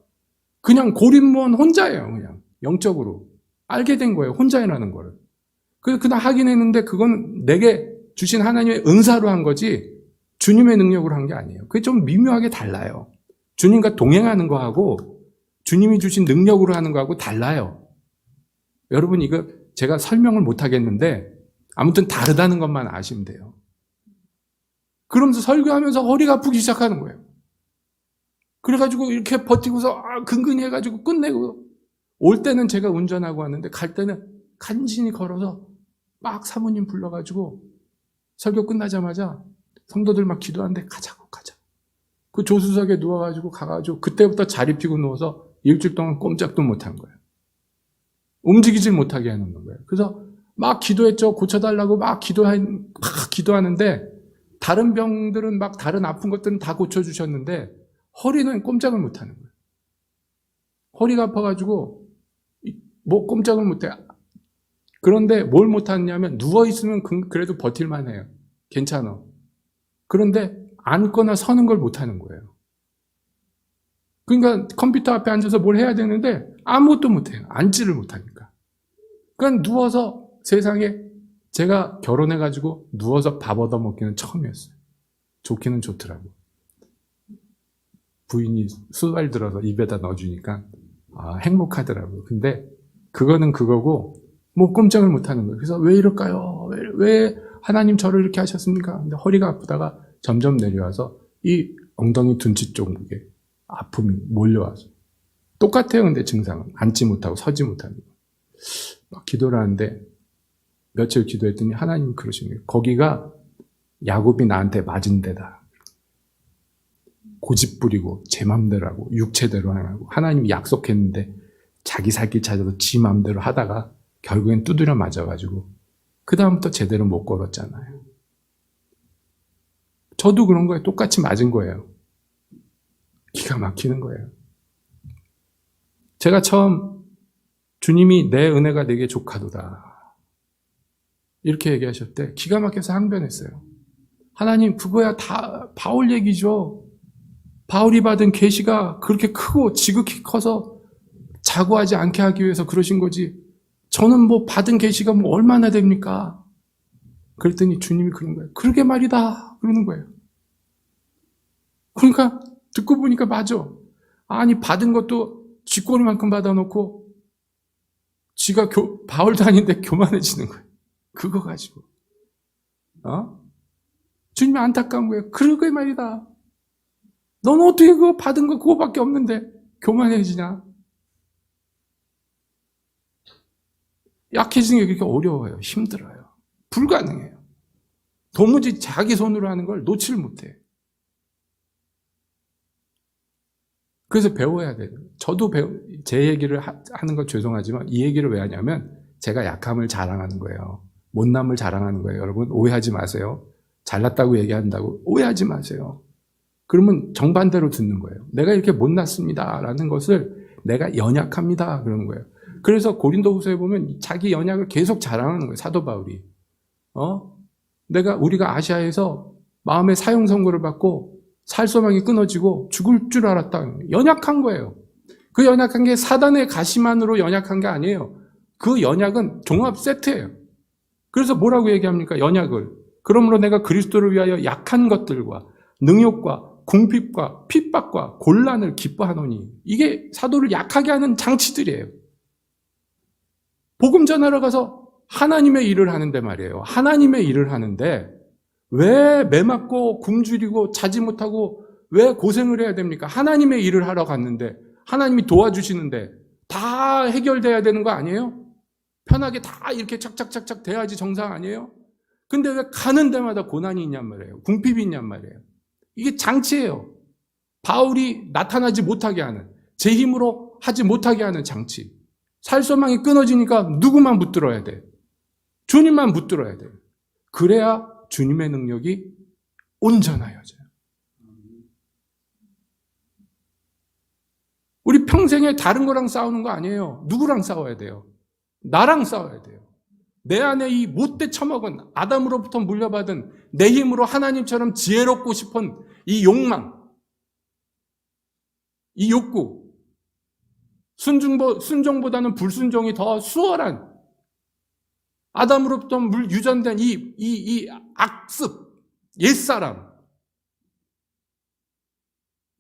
그냥 고립무원 혼자예요. 그냥 영적으로. 알게 된 거예요. 혼자 해라는 거를. 그래서 그날 하긴 했는데 그건 내게 주신 하나님의 은사로 한 거지 주님의 능력으로 한 게 아니에요. 그게 좀 미묘하게 달라요. 주님과 동행하는 거하고 주님이 주신 능력으로 하는 거하고 달라요. 여러분 이거 제가 설명을 못 하겠는데 아무튼 다르다는 것만 아시면 돼요. 그러면서 설교하면서 허리가 아프기 시작하는 거예요. 그래가지고 이렇게 버티고서 근근히 해가지고 끝내고 올 때는 제가 운전하고 왔는데 갈 때는 간신히 걸어서 막 사모님 불러가지고 설교 끝나자마자 성도들 막 기도하는데 가자고. 그 조수석에 누워가지고 가가지고 그때부터 자리 피고 누워서 일주일 동안 꼼짝도 못한 거예요. 움직이질 못하게 해놓는 거예요. 그래서 막 기도했죠. 고쳐달라고 막 기도하는데 다른 병들은 막 다른 아픈 것들은 다 고쳐주셨는데 허리는 꼼짝을 못하는 거예요. 허리가 아파가지고 뭐 꼼짝을 못해. 그런데 뭘 못하냐면 누워있으면 그래도 버틸만 해요. 괜찮아. 그런데 앉거나 서는 걸 못하는 거예요. 그러니까 컴퓨터 앞에 앉아서 뭘 해야 되는데 아무것도 못해요. 앉지를 못하니까. 그러니까 누워서 세상에 제가 결혼해가지고 누워서 밥 얻어먹기는 처음이었어요. 좋기는 좋더라고. 부인이 수발 들어서 입에다 넣어주니까 행복하더라고요. 근데 그거는 그거고 뭐 꼼짝을 못하는 거예요. 그래서 왜 이럴까요? 왜 하나님 저를 이렇게 하셨습니까? 근데 허리가 아프다가 점점 내려와서 이 엉덩이 둔치 쪽에 아픔이 몰려와서 똑같아요. 근데 증상은 앉지 못하고 서지 못하는 거. 막 기도를 하는데 며칠 기도했더니 하나님 그러신 거예요. 거기가 야곱이 나한테 맞은 데다. 고집 부리고 제 맘대로 하고 육체대로 하고 하나님이 약속했는데 자기 살 길 찾아서 지 맘대로 하다가 결국엔 두드려 맞아가지고 그 다음부터 제대로 못 걸었잖아요. 저도 그런 거예요. 똑같이 맞은 거예요. 기가 막히는 거예요. 제가 처음 주님이 내 은혜가 내게 족하도다 이렇게 얘기하실 때 기가 막혀서 항변했어요. 하나님 그거야 다 바울 얘기죠. 바울이 받은 계시가 그렇게 크고 지극히 커서 자고하지 않게 하기 위해서 그러신 거지. 저는 뭐 받은 계시가 뭐 얼마나 됩니까? 그랬더니 주님이 그런 거예요. 그러게 말이다 그러는 거예요. 그러니까 듣고 보니까 맞아. 아니 받은 것도 쥐꼬리만큼 받아놓고 지가 바울도 아닌데 교만해지는 거예요. 그거 가지고. 주님이 안타까운 거예요. 그러게 말이다. 너는 어떻게 그거 받은 거 그거밖에 없는데 교만해지냐? 약해지는 게 그렇게 어려워요. 힘들어요. 불가능해요. 도무지 자기 손으로 하는 걸 놓질 못해. 그래서 배워야 돼요. 저도 제 얘기를 하는 건 죄송하지만 이 얘기를 왜 하냐면 제가 약함을 자랑하는 거예요. 못남을 자랑하는 거예요. 여러분 오해하지 마세요. 잘났다고 얘기한다고 오해하지 마세요. 그러면 정반대로 듣는 거예요. 내가 이렇게 못났습니다 라는 것을 내가 연약합니다 그러는 거예요. 그래서 고린도후서에 보면 자기 연약을 계속 자랑하는 거예요. 사도 바울이. 우리가 아시아에서 마음의 사형 선고를 받고 살소망이 끊어지고 죽을 줄 알았다. 연약한 거예요. 그 연약한 게 사단의 가시만으로 연약한 게 아니에요. 그 연약은 종합 세트예요. 그래서 뭐라고 얘기합니까? 연약을. 그러므로 내가 그리스도를 위하여 약한 것들과 능욕과 궁핍과 핍박과 곤란을 기뻐하노니 이게 사도를 약하게 하는 장치들이에요. 복음 전하러 가서 하나님의 일을 하는데 말이에요. 하나님의 일을 하는데 왜 매맞고 굶주리고 자지 못하고 왜 고생을 해야 됩니까? 하나님의 일을 하러 갔는데 하나님이 도와주시는데 다 해결돼야 되는 거 아니에요? 편하게 다 이렇게 착착착착 돼야지 정상 아니에요? 근데 왜 가는 데마다 고난이 있냔 말이에요. 궁핍이 있냔 말이에요. 이게 장치예요. 바울이 나타나지 못하게 하는, 제 힘으로 하지 못하게 하는 장치. 살소망이 끊어지니까 누구만 붙들어야 돼? 주님만 붙들어야 돼. 그래야 주님의 능력이 온전하여져요. 우리 평생에 다른 거랑 싸우는 거 아니에요. 누구랑 싸워야 돼요? 나랑 싸워야 돼요. 내 안에 이 못돼 처먹은 아담으로부터 물려받은 내 힘으로 하나님처럼 지혜롭고 싶은 이 욕망, 이 욕구, 순종보다는 불순종이 더 수월한 아담으로부터 유전된 이 악습, 옛사람.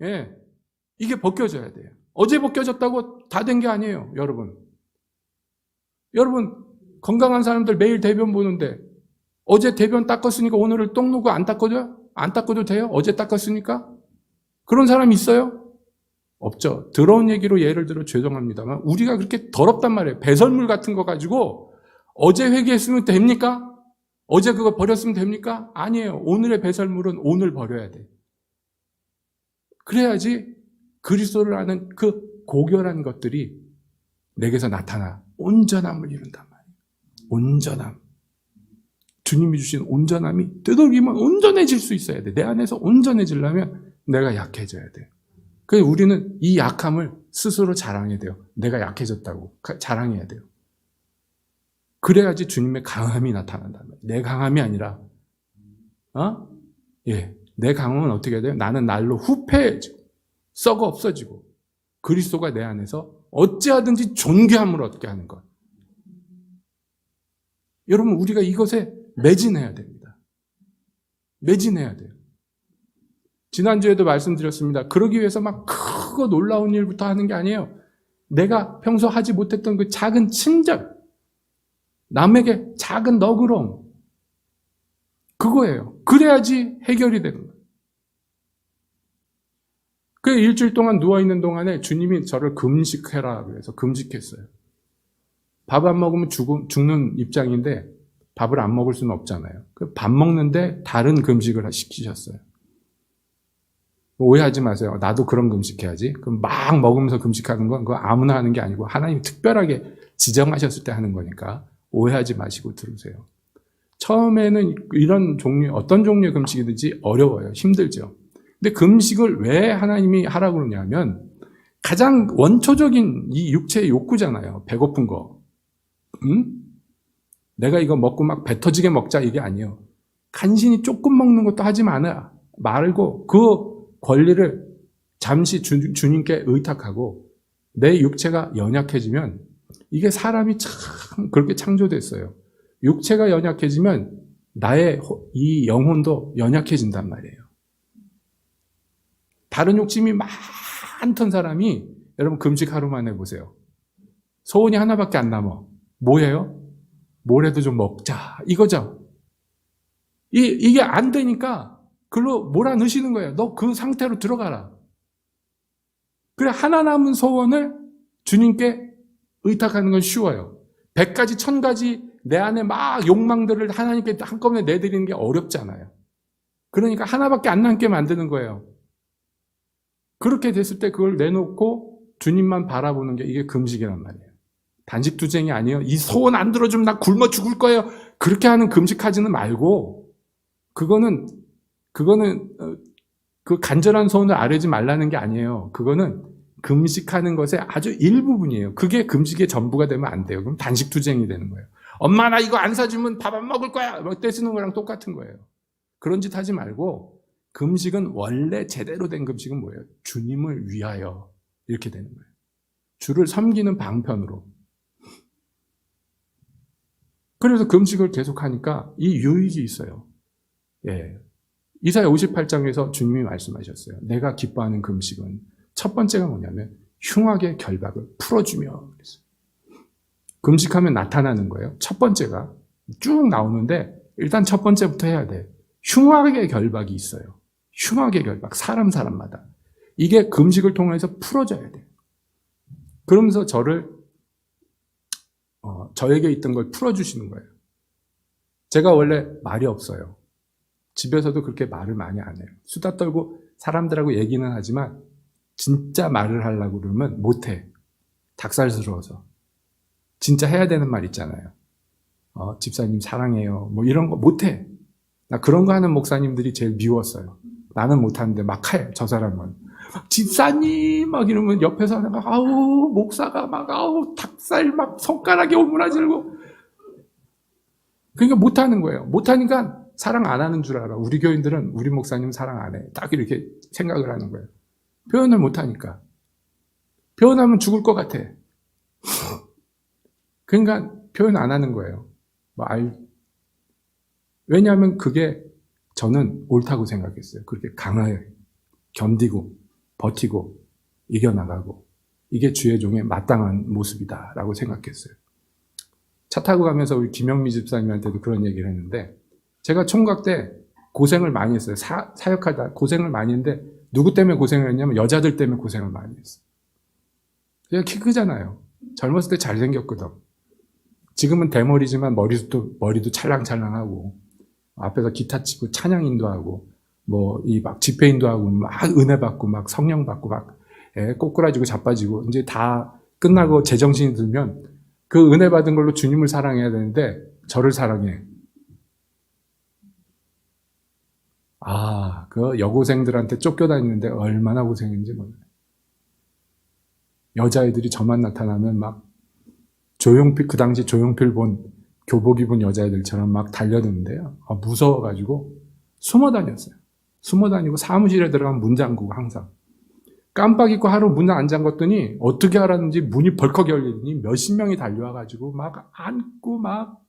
예. 이게 벗겨져야 돼요. 어제 벗겨졌다고 다 된 게 아니에요, 여러분. 여러분, 건강한 사람들 매일 대변 보는데 어제 대변 닦았으니까 오늘을 똥 누고 안 닦아줘요? 안 닦아도 돼요? 어제 닦았으니까? 그런 사람 있어요? 없죠. 더러운 얘기로 예를 들어 죄송합니다만 우리가 그렇게 더럽단 말이에요. 배설물 같은 거 가지고 어제 회개했으면 됩니까? 어제 그거 버렸으면 됩니까? 아니에요. 오늘의 배설물은 오늘 버려야 돼. 그래야지 그리스도를 아는 그 고결한 것들이 내게서 나타나 온전함을 이룬단 말이에요. 온전함. 주님이 주신 온전함이 되도록이면 온전해질 수 있어야 돼. 내 안에서 온전해지려면 내가 약해져야 돼. 그래서 우리는 이 약함을 스스로 자랑해야 돼요. 내가 약해졌다고 자랑해야 돼요. 그래야지 주님의 강함이 나타난단 말이에요. 내 강함이 아니라 내 강함은 어떻게 돼요? 나는 날로 후패해지고 썩어 없어지고 그리스도가 내 안에서 어찌하든지 존귀함을 얻게 하는 것. 여러분 우리가 이것에 매진해야 됩니다. 매진해야 돼요. 지난주에도 말씀드렸습니다. 그러기 위해서 막 크고 놀라운 일부터 하는 게 아니에요. 내가 평소 하지 못했던 그 작은 친절, 남에게 작은 너그러움, 그거예요. 그래야지 해결이 되는 거예요. 그 일주일 동안 누워있는 동안에 주님이 저를 금식해라 그래서 금식했어요. 밥 안 먹으면 죽는 입장인데 밥을 안 먹을 수는 없잖아요. 밥 먹는데 다른 금식을 시키셨어요. 오해하지 마세요. 나도 그런 금식해야지. 그럼 막 먹으면서 금식하는 건 그거 아무나 하는 게 아니고 하나님이 특별하게 지정하셨을 때 하는 거니까 오해하지 마시고 들으세요. 처음에는 이런 종류, 어떤 종류의 금식이든지 어려워요. 힘들죠. 근데 금식을 왜 하나님이 하라고 그러냐면 가장 원초적인 이 육체의 욕구잖아요. 배고픈 거. 내가 이거 먹고 막 배 터지게 먹자 이게 아니에요. 간신히 조금 먹는 것도 하지 말고 그 권리를 잠시 주님께 의탁하고 내 육체가 연약해지면 이게 사람이 참 그렇게 창조됐어요. 육체가 연약해지면 나의 이 영혼도 연약해진단 말이에요. 다른 욕심이 많던 사람이 여러분 금식 하루만 해보세요. 소원이 하나밖에 안 남아. 뭐예요? 뭐라도 좀 먹자 이거죠. 이게 안 되니까 글로 몰아넣으시는 거예요. 너 그 상태로 들어가라. 그래 하나 남은 소원을 주님께 의탁하는 건 쉬워요. 100가지 1000가지 내 안에 막 욕망들을 하나님께 한꺼번에 내드리는 게 어렵잖아요. 그러니까 하나밖에 안 남게 만드는 거예요. 그렇게 됐을 때 그걸 내놓고 주님만 바라보는 게 이게 금식이란 말이에요. 단식투쟁이 아니에요. 이 소원 안 들어주면 나 굶어 죽을 거예요. 그렇게 하는 금식하지는 말고 그거는 그 간절한 소원을 아뢰지 말라는 게 아니에요. 그거는 금식하는 것의 아주 일부분이에요. 그게 금식의 전부가 되면 안 돼요. 그럼 단식투쟁이 되는 거예요. 엄마 나 이거 안 사주면 밥 안 먹을 거야. 뭐 떼쓰는 거랑 똑같은 거예요. 그런 짓 하지 말고 금식은 원래 제대로 된 금식은 뭐예요? 주님을 위하여 이렇게 되는 거예요. 주를 섬기는 방편으로. 그래서 금식을 계속하니까 이 유익이 있어요. 예. 이사야 58장에서 주님이 말씀하셨어요. 내가 기뻐하는 금식은 첫 번째가 뭐냐면 흉악의 결박을 풀어주며 그랬어요. 금식하면 나타나는 거예요. 첫 번째가 쭉 나오는데 일단 첫 번째부터 해야 돼. 흉악의 결박이 있어요. 흉악의 결박, 사람마다. 이게 금식을 통해서 풀어져야 돼요. 그러면서 저에게 있던 걸 풀어주시는 거예요. 제가 원래 말이 없어요. 집에서도 그렇게 말을 많이 안 해요. 수다 떨고 사람들하고 얘기는 하지만 진짜 말을 하려고 그러면 못해. 닭살스러워서. 진짜 해야 되는 말 있잖아요. 집사님 사랑해요. 뭐 이런 거 못해. 나 그런 거 하는 목사님들이 제일 미웠어요. 나는 못하는데 막 해. 저 사람은. 집사님 막 이러면 옆에서 막 아우 목사가 막 아우 닭살 막 손가락에 오므라질고 그러니까 못하는 거예요. 못하니까 사랑 안 하는 줄 알아. 우리 교인들은 우리 목사님 사랑 안 해. 딱 이렇게 생각을 하는 거예요. 표현을 못하니까. 표현하면 죽을 것 같아. 그러니까 표현 안 하는 거예요. 왜냐하면 그게 저는 옳다고 생각했어요. 그렇게 강하게 견디고 버티고 이겨나가고 이게 주의 종의 마땅한 모습이다라고 생각했어요. 차 타고 가면서 우리 김영미 집사님한테도 그런 얘기를 했는데 제가 총각 때 고생을 많이 했어요. 사역하다 고생을 많이 했는데 누구 때문에 고생을 했냐면 여자들 때문에 고생을 많이 했어요. 제가 키 크잖아요. 젊었을 때 잘생겼거든. 지금은 대머리지만 머리도 찰랑찰랑하고 앞에서 기타 치고 찬양 인도하고 막 집회 인도하고 막 은혜 받고 막 성령 받고 막 꼬꾸라지고 자빠지고 이제 다 끝나고 제정신이 들면 그 은혜 받은 걸로 주님을 사랑해야 되는데 저를 사랑해. 그 여고생들한테 쫓겨다니는데 얼마나 고생했는지 몰라요. 여자애들이 저만 나타나면 막 그 당시 조용필 본 교복 입은 여자애들처럼 막 달려드는데요. 무서워가지고 숨어 다녔어요. 숨어 다니고 사무실에 들어가면 문 잠그고 항상. 깜빡 잊고 하루 문 안 잠갔더니 어떻게 알았는지 문이 벌컥 열리더니 몇십 명이 달려와가지고 막 안고 막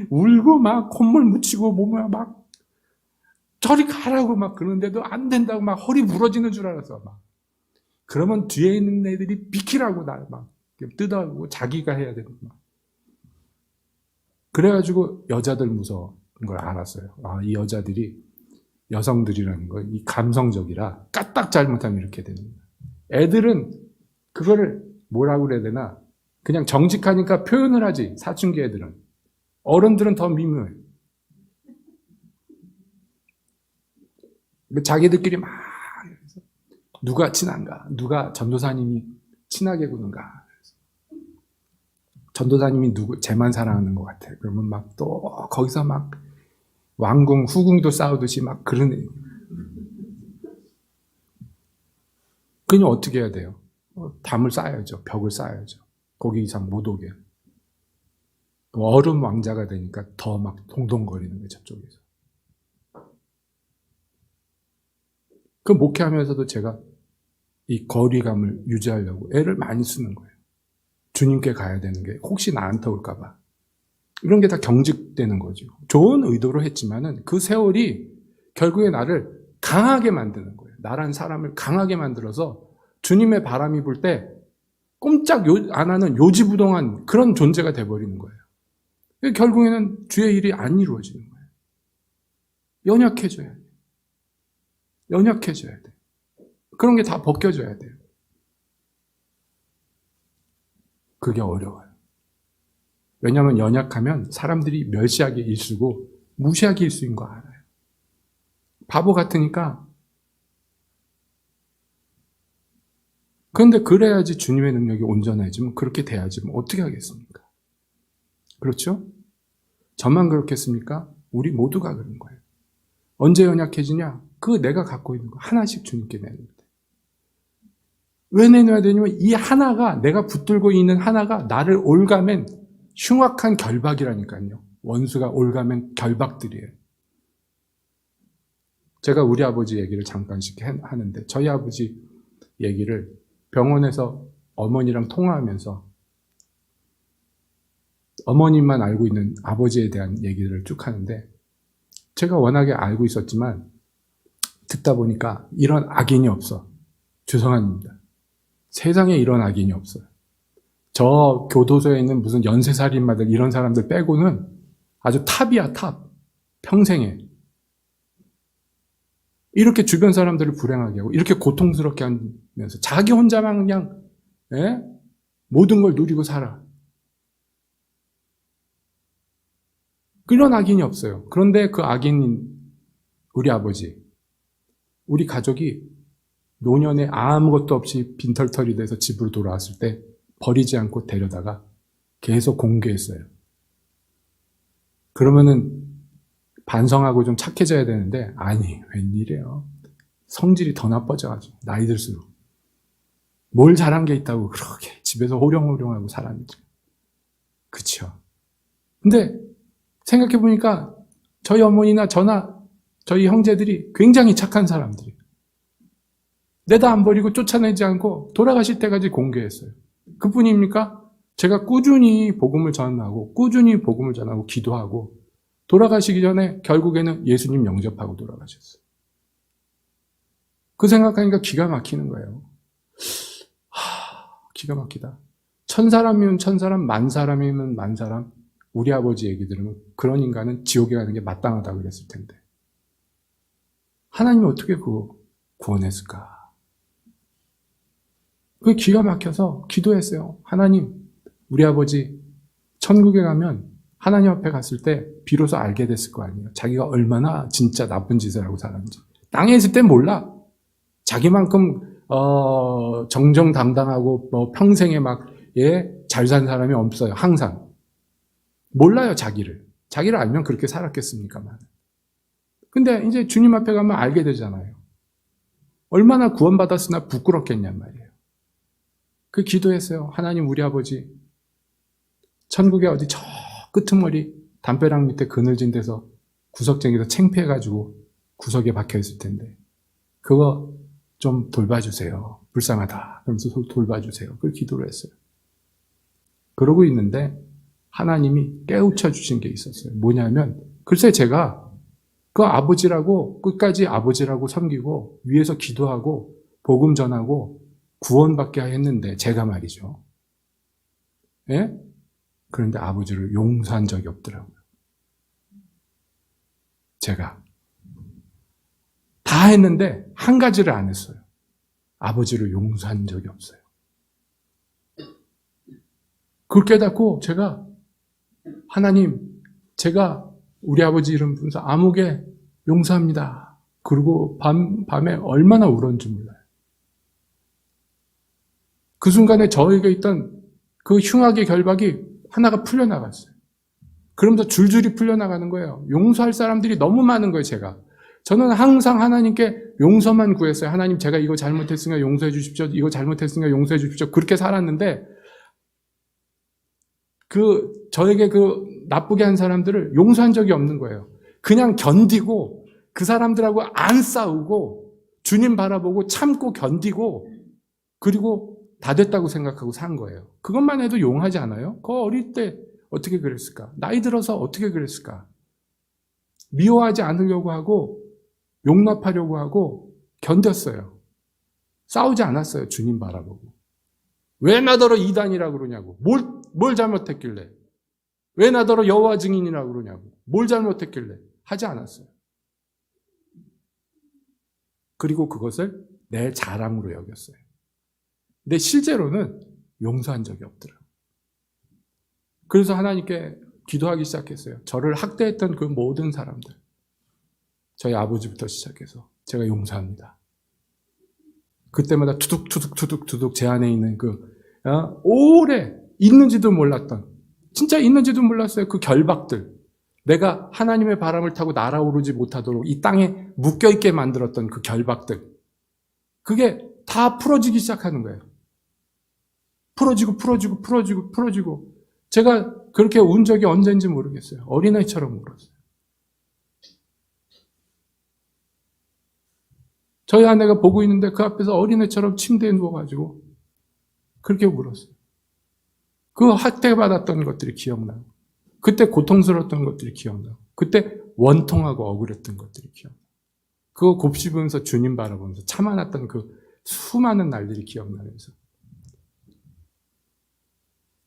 울고 막 콧물 묻히고 몸에 막 저리 가라고 막 그러는데도 안 된다고 막 허리 부러지는 줄 알았어. 막. 그러면 뒤에 있는 애들이 비키라고 날 막 뜯어가고 자기가 해야 되는 막. 그래가지고 여자들 무서운 걸 알았어요. 아, 이 여자들이 여성들이라는 거, 이 감성적이라 까딱 잘못하면 이렇게 되는 거예요. 애들은 그거를 뭐라고 그래야 되나? 그냥 정직하니까 표현을 하지, 사춘기 애들은. 어른들은 더 미묘해요. 자기들끼리 막 누가 친한가, 누가 전도사님이 친하게 구는가. 전도사님이 쟤만 사랑하는 것 같아. 그러면 막 또 거기서 막 왕궁, 후궁도 싸우듯이 막 그러네. 그냥 어떻게 해야 돼요? 담을 쌓아야죠. 벽을 쌓아야죠. 거기 이상 못 오게. 얼음 왕자가 되니까 더 막 동동거리는 거예요, 저쪽에서. 그 목회하면서도 제가 이 거리감을 유지하려고 애를 많이 쓰는 거예요. 주님께 가야 되는 게 혹시 나한테 올까봐. 이런 게 다 경직되는 거죠. 좋은 의도로 했지만은 그 세월이 결국에 나를 강하게 만드는 거예요. 나란 사람을 강하게 만들어서 주님의 바람이 불 때 꼼짝 안 하는 요지부동한 그런 존재가 돼버리는 거예요. 결국에는 주의 일이 안 이루어지는 거예요. 연약해져야 돼요. 연약해져야 돼요. 그런 게 다 벗겨져야 돼요. 그게 어려워요. 왜냐하면 연약하면 사람들이 멸시하기 일쑤고 무시하기 일쑤인 거 알아요. 바보 같으니까. 그런데 그래야지 주님의 능력이 온전해지면, 그렇게 돼야지 뭐 어떻게 하겠습니까? 그렇죠? 저만 그렇겠습니까? 우리 모두가 그런 거예요. 언제 연약해지냐? 그 내가 갖고 있는 거 하나씩 주님께 내는 거예요. 왜 내놔야 되냐면 이 하나가, 내가 붙들고 있는 하나가 나를 올가맨 흉악한 결박이라니까요. 원수가 올가맨 결박들이에요. 제가 우리 아버지 얘기를 잠깐씩 하는데, 저희 아버지 얘기를 병원에서 어머니랑 통화하면서 어머님만 알고 있는 아버지에 대한 얘기를 쭉 하는데, 제가 워낙에 알고 있었지만 듣다 보니까 이런 악인이 없어. 죄송합니다. 세상에 이런 악인이 없어요. 저 교도소에 있는 무슨 연쇄살인마들 이런 사람들 빼고는 아주 탑이야, 탑. 평생에. 이렇게 주변 사람들을 불행하게 하고 이렇게 고통스럽게 하면서 자기 혼자만 그냥 모든 걸 누리고 살아. 그런 악인이 없어요. 그런데 그 악인인 우리 아버지, 우리 가족이 노년에 아무것도 없이 빈털터리 돼서 집으로 돌아왔을 때 버리지 않고 데려다가 계속 공개했어요. 그러면은 반성하고 좀 착해져야 되는데, 아니, 웬일이에요. 성질이 더 나빠져가지고, 나이 들수록. 뭘 잘한 게 있다고 그렇게 집에서 호령호령하고 살았는지. 그쵸. 근데 생각해보니까 저희 어머니나 저나 저희 형제들이 굉장히 착한 사람들이에요. 내다 안 버리고 쫓아내지 않고 돌아가실 때까지 공개했어요. 그뿐입니까? 제가 꾸준히 복음을 전하고 기도하고 돌아가시기 전에 결국에는 예수님 영접하고 돌아가셨어요. 그 생각하니까 기가 막히는 거예요. 기가 막히다. 1000사람이면 1000사람, 10,000사람이면 10,000사람. 우리 아버지 얘기 들으면 그런 인간은 지옥에 가는 게 마땅하다고 그랬을 텐데. 하나님이 어떻게 그거 구원했을까? 그게 기가 막혀서 기도했어요. 하나님, 우리 아버지 천국에 가면 하나님 앞에 갔을 때 비로소 알게 됐을 거 아니에요. 자기가 얼마나 진짜 나쁜 짓을 하고 살았는지. 땅에 있을 땐 몰라. 자기만큼 정정당당하고 평생에 막 잘 산 사람이 없어요. 항상. 몰라요, 자기를. 자기를 알면 그렇게 살았겠습니까만. 근데 이제 주님 앞에 가면 알게 되잖아요. 얼마나 구원받았으나 부끄럽겠냔 말이에요. 그 기도했어요. 하나님, 우리 아버지 천국에 어디 저 끄트머리 담벼락 밑에 그늘진 데서 구석쟁이에서 창피해가지고 구석에 박혀있을 텐데 그거 좀 돌봐주세요. 불쌍하다. 그러면서 돌봐주세요. 그걸 기도를 했어요. 그러고 있는데 하나님이 깨우쳐 주신 게 있었어요. 뭐냐면, 글쎄 제가 그 아버지라고 끝까지 아버지라고 섬기고 위에서 기도하고 복음 전하고 구원받게 했는데 제가 말이죠. 예? 그런데 아버지를 용서한 적이 없더라고요. 제가 다 했는데 한 가지를 안 했어요. 아버지를 용서한 적이 없어요. 그걸 깨닫고 제가 하나님, 제가 우리 아버지 이름 부르면서 아무개 용서합니다. 그리고 밤에 얼마나 울었는지 몰라요. 그 순간에 저에게 있던 그 흉악의 결박이 하나가 풀려나갔어요. 그러면서 줄줄이 풀려나가는 거예요. 용서할 사람들이 너무 많은 거예요, 제가. 저는 항상 하나님께 용서만 구했어요. 하나님, 제가 이거 잘못했으니까 용서해 주십시오. 이거 잘못했으니까 용서해 주십시오. 그렇게 살았는데, 저에게 나쁘게 한 사람들을 용서한 적이 없는 거예요. 그냥 견디고, 그 사람들하고 안 싸우고, 주님 바라보고 참고 견디고, 그리고 다 됐다고 생각하고 산 거예요. 그것만 해도 용하지 않아요? 그 어릴 때 어떻게 그랬을까? 나이 들어서 어떻게 그랬을까? 미워하지 않으려고 하고, 용납하려고 하고, 견뎠어요. 싸우지 않았어요. 주님 바라보고. 왜 나더러 이단이라고 그러냐고. 뭘 잘못했길래. 왜 나더러 여호와 증인이라고 그러냐고. 뭘 잘못했길래. 하지 않았어요. 그리고 그것을 내 자랑으로 여겼어요. 근데 실제로는 용서한 적이 없더라고요. 그래서 하나님께 기도하기 시작했어요. 저를 학대했던 그 모든 사람들. 저희 아버지부터 시작해서 제가 용서합니다. 그때마다 투둑투둑 제 안에 있는 오래 있는지도 몰랐던, 진짜 있는지도 몰랐어요. 그 결박들. 내가 하나님의 바람을 타고 날아오르지 못하도록 이 땅에 묶여있게 만들었던 그 결박들. 그게 다 풀어지기 시작하는 거예요. 풀어지고. 제가 그렇게 운 적이 언젠지 모르겠어요. 어린아이처럼 울었어요. 저희 아내가 보고 있는데 그 앞에서 어린애처럼 침대에 누워가지고 그렇게 울었어요. 그 학대받았던 것들이 기억나고, 그때 고통스러웠던 것들이 기억나고, 그때 원통하고 억울했던 것들이 기억나고, 그거 곱씹으면서 주님 바라보면서 참아놨던 그 수많은 날들이 기억나면서,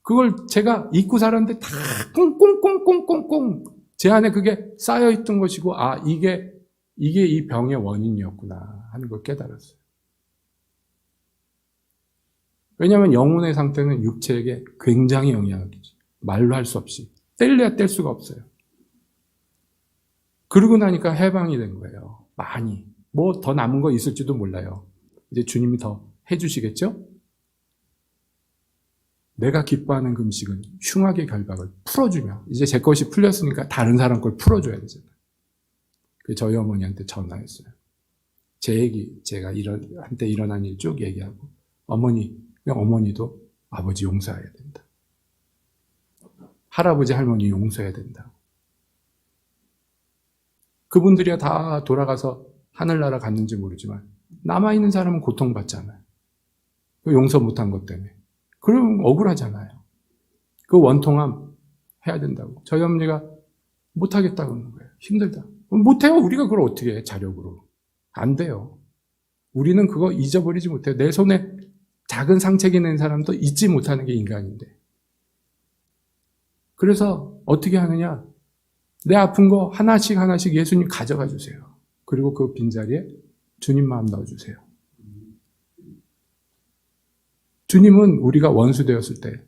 그걸 제가 잊고 살았는데 다 꽁꽁꽁꽁꽁꽁 제 안에 그게 쌓여있던 것이고, 이게 이 병의 원인이었구나 하는 걸 깨달았어요. 왜냐하면 영혼의 상태는 육체에게 굉장히 영향을 끼쳐요. 말로 할 수 없이. 뗄래야 뗄 수가 없어요. 그러고 나니까 해방이 된 거예요. 많이. 뭐 더 남은 거 있을지도 몰라요. 이제 주님이 더 해주시겠죠? 내가 기뻐하는 금식은 흉악의 결박을 풀어주며, 이제 제 것이 풀렸으니까 다른 사람 걸 풀어줘야 되잖아요. 저희 어머니한테 전화했어요. 제 얘기, 제가 한때 일어난 일 쭉 얘기하고, 어머니도 아버지 용서해야 된다. 할아버지, 할머니 용서해야 된다. 그분들이야 다 돌아가서 하늘나라 갔는지 모르지만, 남아있는 사람은 고통받잖아요. 용서 못한 것 때문에. 그럼 억울하잖아요. 그 원통함 해야 된다고. 저희 어머니가 못하겠다고 하는 거예요. 힘들다. 못해요. 우리가 그걸 어떻게 해, 자력으로. 안 돼요. 우리는 그거 잊어버리지 못해요. 내 손에 작은 상처기 낸 사람도 잊지 못하는 게 인간인데. 그래서 어떻게 하느냐? 내 아픈 거 하나씩 예수님 가져가 주세요. 그리고 그 빈자리에 주님 마음 넣어주세요. 주님은 우리가 원수 되었을 때,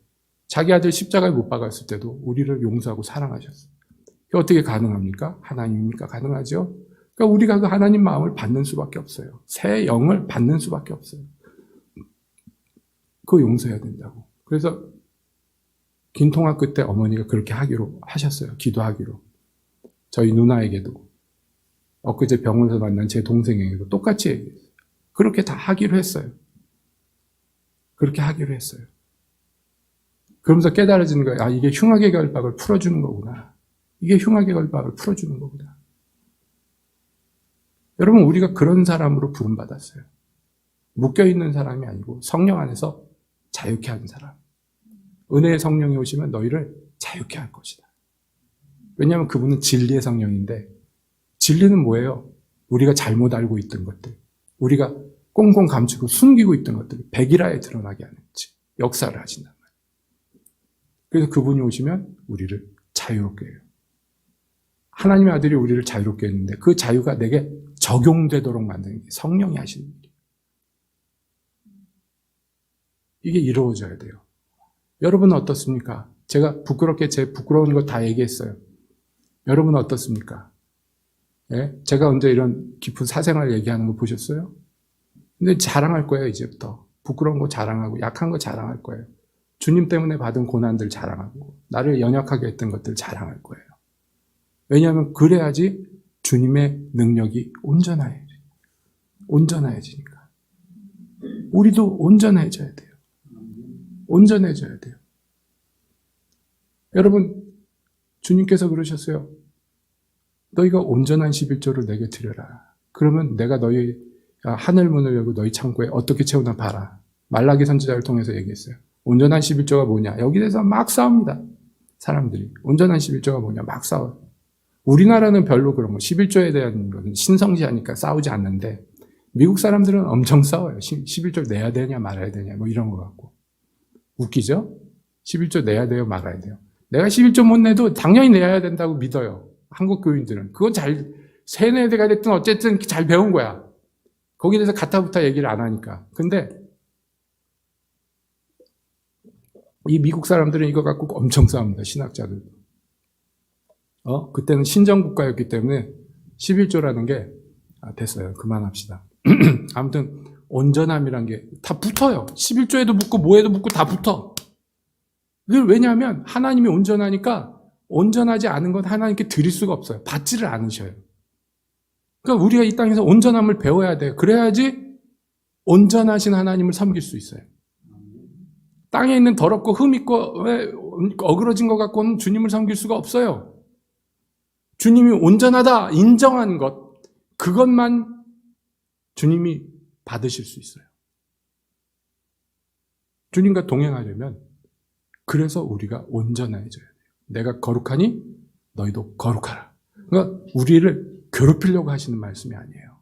자기 아들 십자가에 못 박았을 때도 우리를 용서하고 사랑하셨어요. 그게 어떻게 가능합니까? 하나님입니까? 가능하죠? 그러니까 우리가 그 하나님 마음을 받는 수밖에 없어요. 새 영을 받는 수밖에 없어요. 그거 용서해야 된다고. 그래서 긴통학 때 어머니가 그렇게 하기로 하셨어요. 기도하기로. 저희 누나에게도, 엊그제 병원에서 만난 제 동생에게도 똑같이 얘기했어요. 그렇게 다 하기로 했어요. 그렇게 하기로 했어요. 그러면서 깨달아지는 거예요. 이게 흉악의 결박을 풀어주는 거구나. 이게 흉악의 결박을 풀어주는 거구나. 여러분, 우리가 그런 사람으로 부름받았어요. 묶여있는 사람이 아니고 성령 안에서 자유케 하는 사람. 은혜의 성령이 오시면 너희를 자유케 할 것이다. 왜냐하면 그분은 진리의 성령인데, 진리는 뭐예요? 우리가 잘못 알고 있던 것들, 우리가 꽁꽁 감추고 숨기고 있던 것들이 백일하에 드러나게 하는 역사를 하신단 말이에요. 그래서 그분이 오시면 우리를 자유롭게 해요. 하나님의 아들이 우리를 자유롭게 했는데 그 자유가 내게 적용되도록 만드는 게 성령이 하시는 일이에요. 이게 이루어져야 돼요. 여러분은 어떻습니까? 제가 부끄럽게 제 부끄러운 거 다 얘기했어요. 여러분은 어떻습니까? 예? 제가 언제 이런 깊은 사생활 얘기하는 거 보셨어요? 근데 자랑할 거예요, 이제부터. 부끄러운 거 자랑하고 약한 거 자랑할 거예요. 주님 때문에 받은 고난들 자랑하고 나를 연약하게 했던 것들 자랑할 거예요. 왜냐하면 그래야지 주님의 능력이 온전해지니까. 우리도 온전해져야 돼요. 온전해져야 돼요. 여러분, 주님께서 그러셨어요. 너희가 온전한 11조를 내게 드려라. 그러면 내가 너희 하늘 문을 열고 너희 창고에 어떻게 채우나 봐라. 말라기 선지자를 통해서 얘기했어요. 온전한 11조가 뭐냐. 여기 대해서 막 싸웁니다. 사람들이. 온전한 11조가 뭐냐. 막 싸워요. 우리나라는 별로 그런 거 11조에 대한 것은 신성시하니까 싸우지 않는데 미국 사람들은 엄청 싸워요. 11조 내야 되냐 말아야 되냐 뭐 이런 거 갖고. 웃기죠? 11조 내야 돼요 말아야 돼요. 내가 11조 못 내도 당연히 내야 된다고 믿어요. 한국 교인들은. 그건 잘 세뇌가 됐든 어쨌든 잘 배운 거야. 거기에 대해서 가타부타 얘기를 안 하니까. 근데 이 미국 사람들은 이거 갖고 엄청 싸웁니다. 신학자들도. 그때는 신정국가였기 때문에 11조라는 게 됐어요. 그만합시다. 아무튼 온전함이란 게 다 붙어요. 11조에도 붙고 뭐에도 붙고 다 붙어. 왜냐하면 하나님이 온전하니까 온전하지 않은 건 하나님께 드릴 수가 없어요. 받지를 않으셔요. 그러니까 우리가 이 땅에서 온전함을 배워야 돼요. 그래야지 온전하신 하나님을 섬길 수 있어요. 땅에 있는 더럽고 흠 있고 어그러진 것 갖고는 주님을 섬길 수가 없어요. 주님이 온전하다 인정한 것, 그것만 주님이 받으실 수 있어요. 주님과 동행하려면 그래서 우리가 온전해져야 돼요. 내가 거룩하니 너희도 거룩하라. 그러니까 우리를 괴롭히려고 하시는 말씀이 아니에요.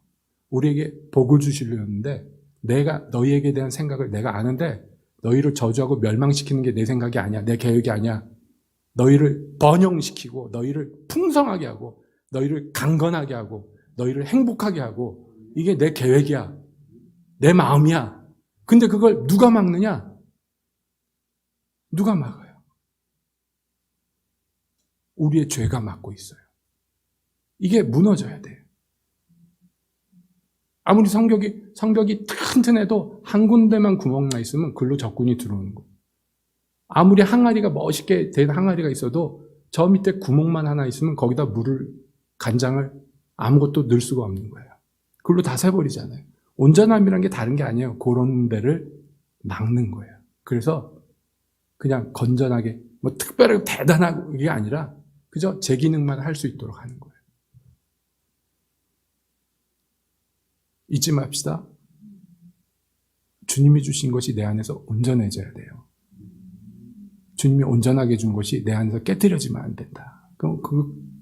우리에게 복을 주시려는데 내가 너희에게 대한 생각을 내가 아는데 너희를 저주하고 멸망시키는 게 내 생각이 아니야. 내 계획이 아니야. 너희를 번영시키고 너희를 풍성하게 하고 너희를 강건하게 하고 너희를 행복하게 하고 이게 내 계획이야. 내 마음이야. 근데 그걸 누가 막느냐? 누가 막아요? 우리의 죄가 막고 있어요. 이게 무너져야 돼요. 아무리 성벽이 튼튼해도 한 군데만 구멍 나 있으면 글로 적군이 들어오는 거예요. 아무리 항아리가 멋있게 된 항아리가 있어도 저 밑에 구멍만 하나 있으면 거기다 물을, 간장을 아무것도 넣을 수가 없는 거예요. 글로 다 새버리잖아요. 온전함이란 게 다른 게 아니에요. 그런 데를 막는 거예요. 그래서 그냥 건전하게 뭐 특별하게 대단하고 이게 아니라 그저 제 기능만 할 수 있도록 하는 거예요. 잊지 맙시다. 주님이 주신 것이 내 안에서 온전해져야 돼요. 주님이 온전하게 준 것이 내 안에서 깨트려지면 안 된다. 그럼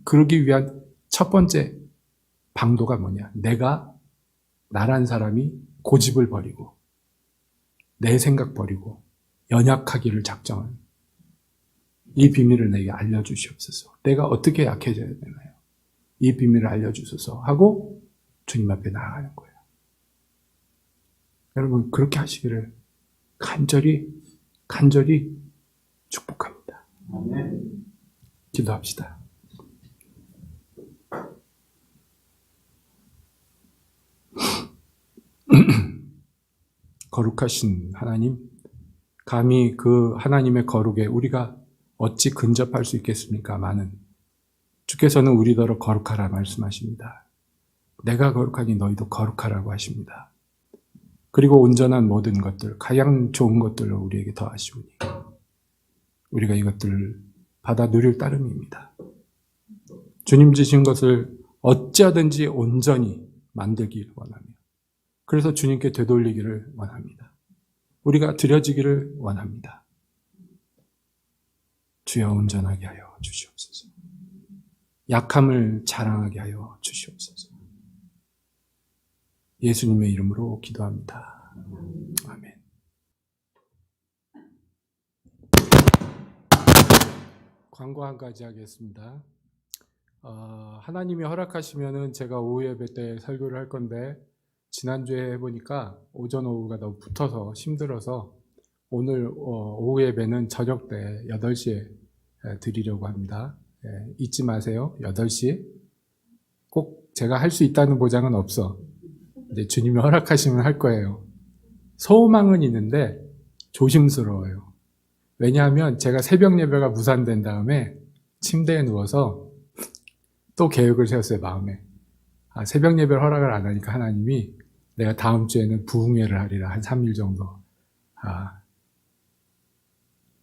그러기 위한 첫 번째 방도가 뭐냐? 내가 나란 사람이 고집을 버리고 내 생각 버리고 연약하기를 작정한 이 비밀을 내게 알려주시옵소서. 내가 어떻게 약해져야 되나요? 이 비밀을 알려주소서 하고 주님 앞에 나아가는 거예요. 여러분 그렇게 하시기를 간절히 축복합니다. 기도합시다. 거룩하신 하나님, 감히 그 하나님의 거룩에 우리가 어찌 근접할 수 있겠습니까? 주께서는 우리더러 거룩하라 말씀하십니다. 내가 거룩하니 너희도 거룩하라고 하십니다. 그리고 온전한 모든 것들, 가장 좋은 것들을 우리에게 더하시오니 우리가 이것들을 받아 누릴 따름입니다. 주님 주신 것을 어찌하든지 온전히 만들기를 원하며 그래서 주님께 되돌리기를 원합니다. 우리가 드려지기를 원합니다. 주여 온전하게 하여 주시옵소서. 약함을 자랑하게 하여 주시옵소서. 예수님의 이름으로 기도합니다. 아멘. 광고 한 가지 하겠습니다. 하나님이 허락하시면은 제가 오후 예배 때 설교를 할 건데, 지난주에 해보니까 오전 오후가 너무 붙어서 힘들어서 오늘 오후 예배는 저녁 때 8시에 드리려고 합니다. 잊지 마세요. 8시. 꼭 제가 할 수 있다는 보장은 없어. 이제 주님이 허락하시면 할 거예요. 소망은 있는데 조심스러워요. 왜냐하면 제가 새벽 예배가 무산된 다음에 침대에 누워서 또 계획을 세웠어요, 마음에. 새벽 예배를 허락을 안 하니까 하나님이 내가 다음 주에는 부흥회를 하리라, 한 3일 정도.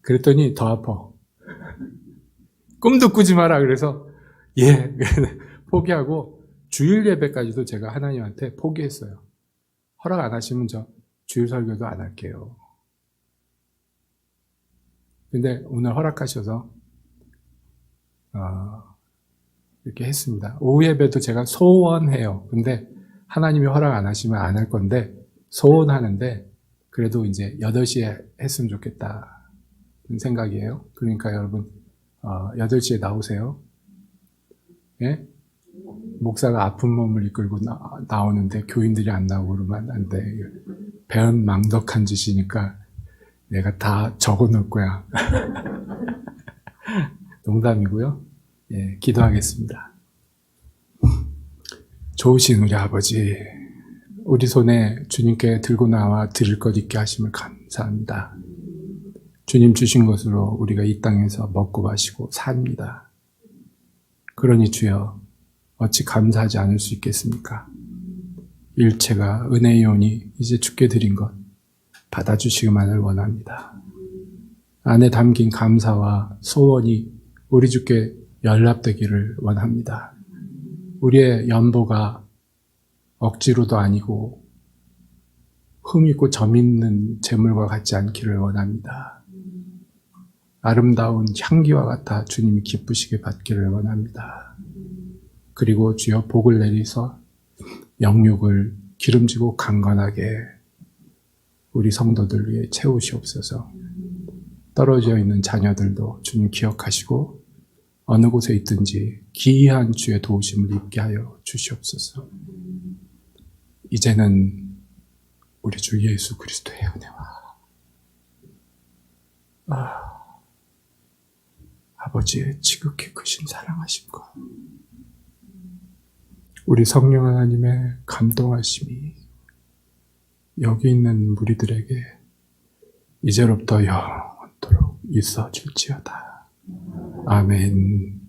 그랬더니 더 아파. 꿈도 꾸지 마라. 그래서 예, 포기하고 주일 예배까지도 제가 하나님한테 포기했어요. 허락 안 하시면 저 주일 설교도 안 할게요. 근데 오늘 허락하셔서 이렇게 했습니다. 오후 예배도 제가 소원해요. 근데 하나님이 허락 안 하시면 안 할 건데 소원하는데 그래도 이제 8시에 했으면 좋겠다는 생각이에요. 그러니까 여러분 8시에 나오세요. 예? 목사가 아픈 몸을 이끌고 나오는데 교인들이 안 나오고 그러면 안 돼. 배은망덕한 짓이니까 내가 다 적어놓을 거야. 농담이고요. 예, 기도하겠습니다. 좋으신 우리 아버지, 우리 손에 주님께 들고 나와 드릴 것 있게 하심을 감사합니다. 주님 주신 것으로 우리가 이 땅에서 먹고 마시고 삽니다. 그러니 주여, 어찌 감사하지 않을 수 있겠습니까? 일체가 은혜이오니 이제 주께 드린 것 받아주시기만을 원합니다. 안에 담긴 감사와 소원이 우리 주께 연락되기를 원합니다. 우리의 연보가 억지로도 아니고 흠있고 점있는 재물과 같지 않기를 원합니다. 아름다운 향기와 같아 주님이 기쁘시게 받기를 원합니다. 그리고 주여 복을 내리서 영육을 기름지고 강건하게 우리 성도들 위해 채우시옵소서. 떨어져 있는 자녀들도 주님 기억하시고 어느 곳에 있든지 기이한 주의 도우심을 입게 하여 주시옵소서. 이제는 우리 주 예수 그리스도의 은혜와 아버지의 지극히 크신 사랑하심과 우리 성령 하나님의 감동하심이 여기 있는 무리들에게 이제로부터 영원토록 있어질지어다. 아멘.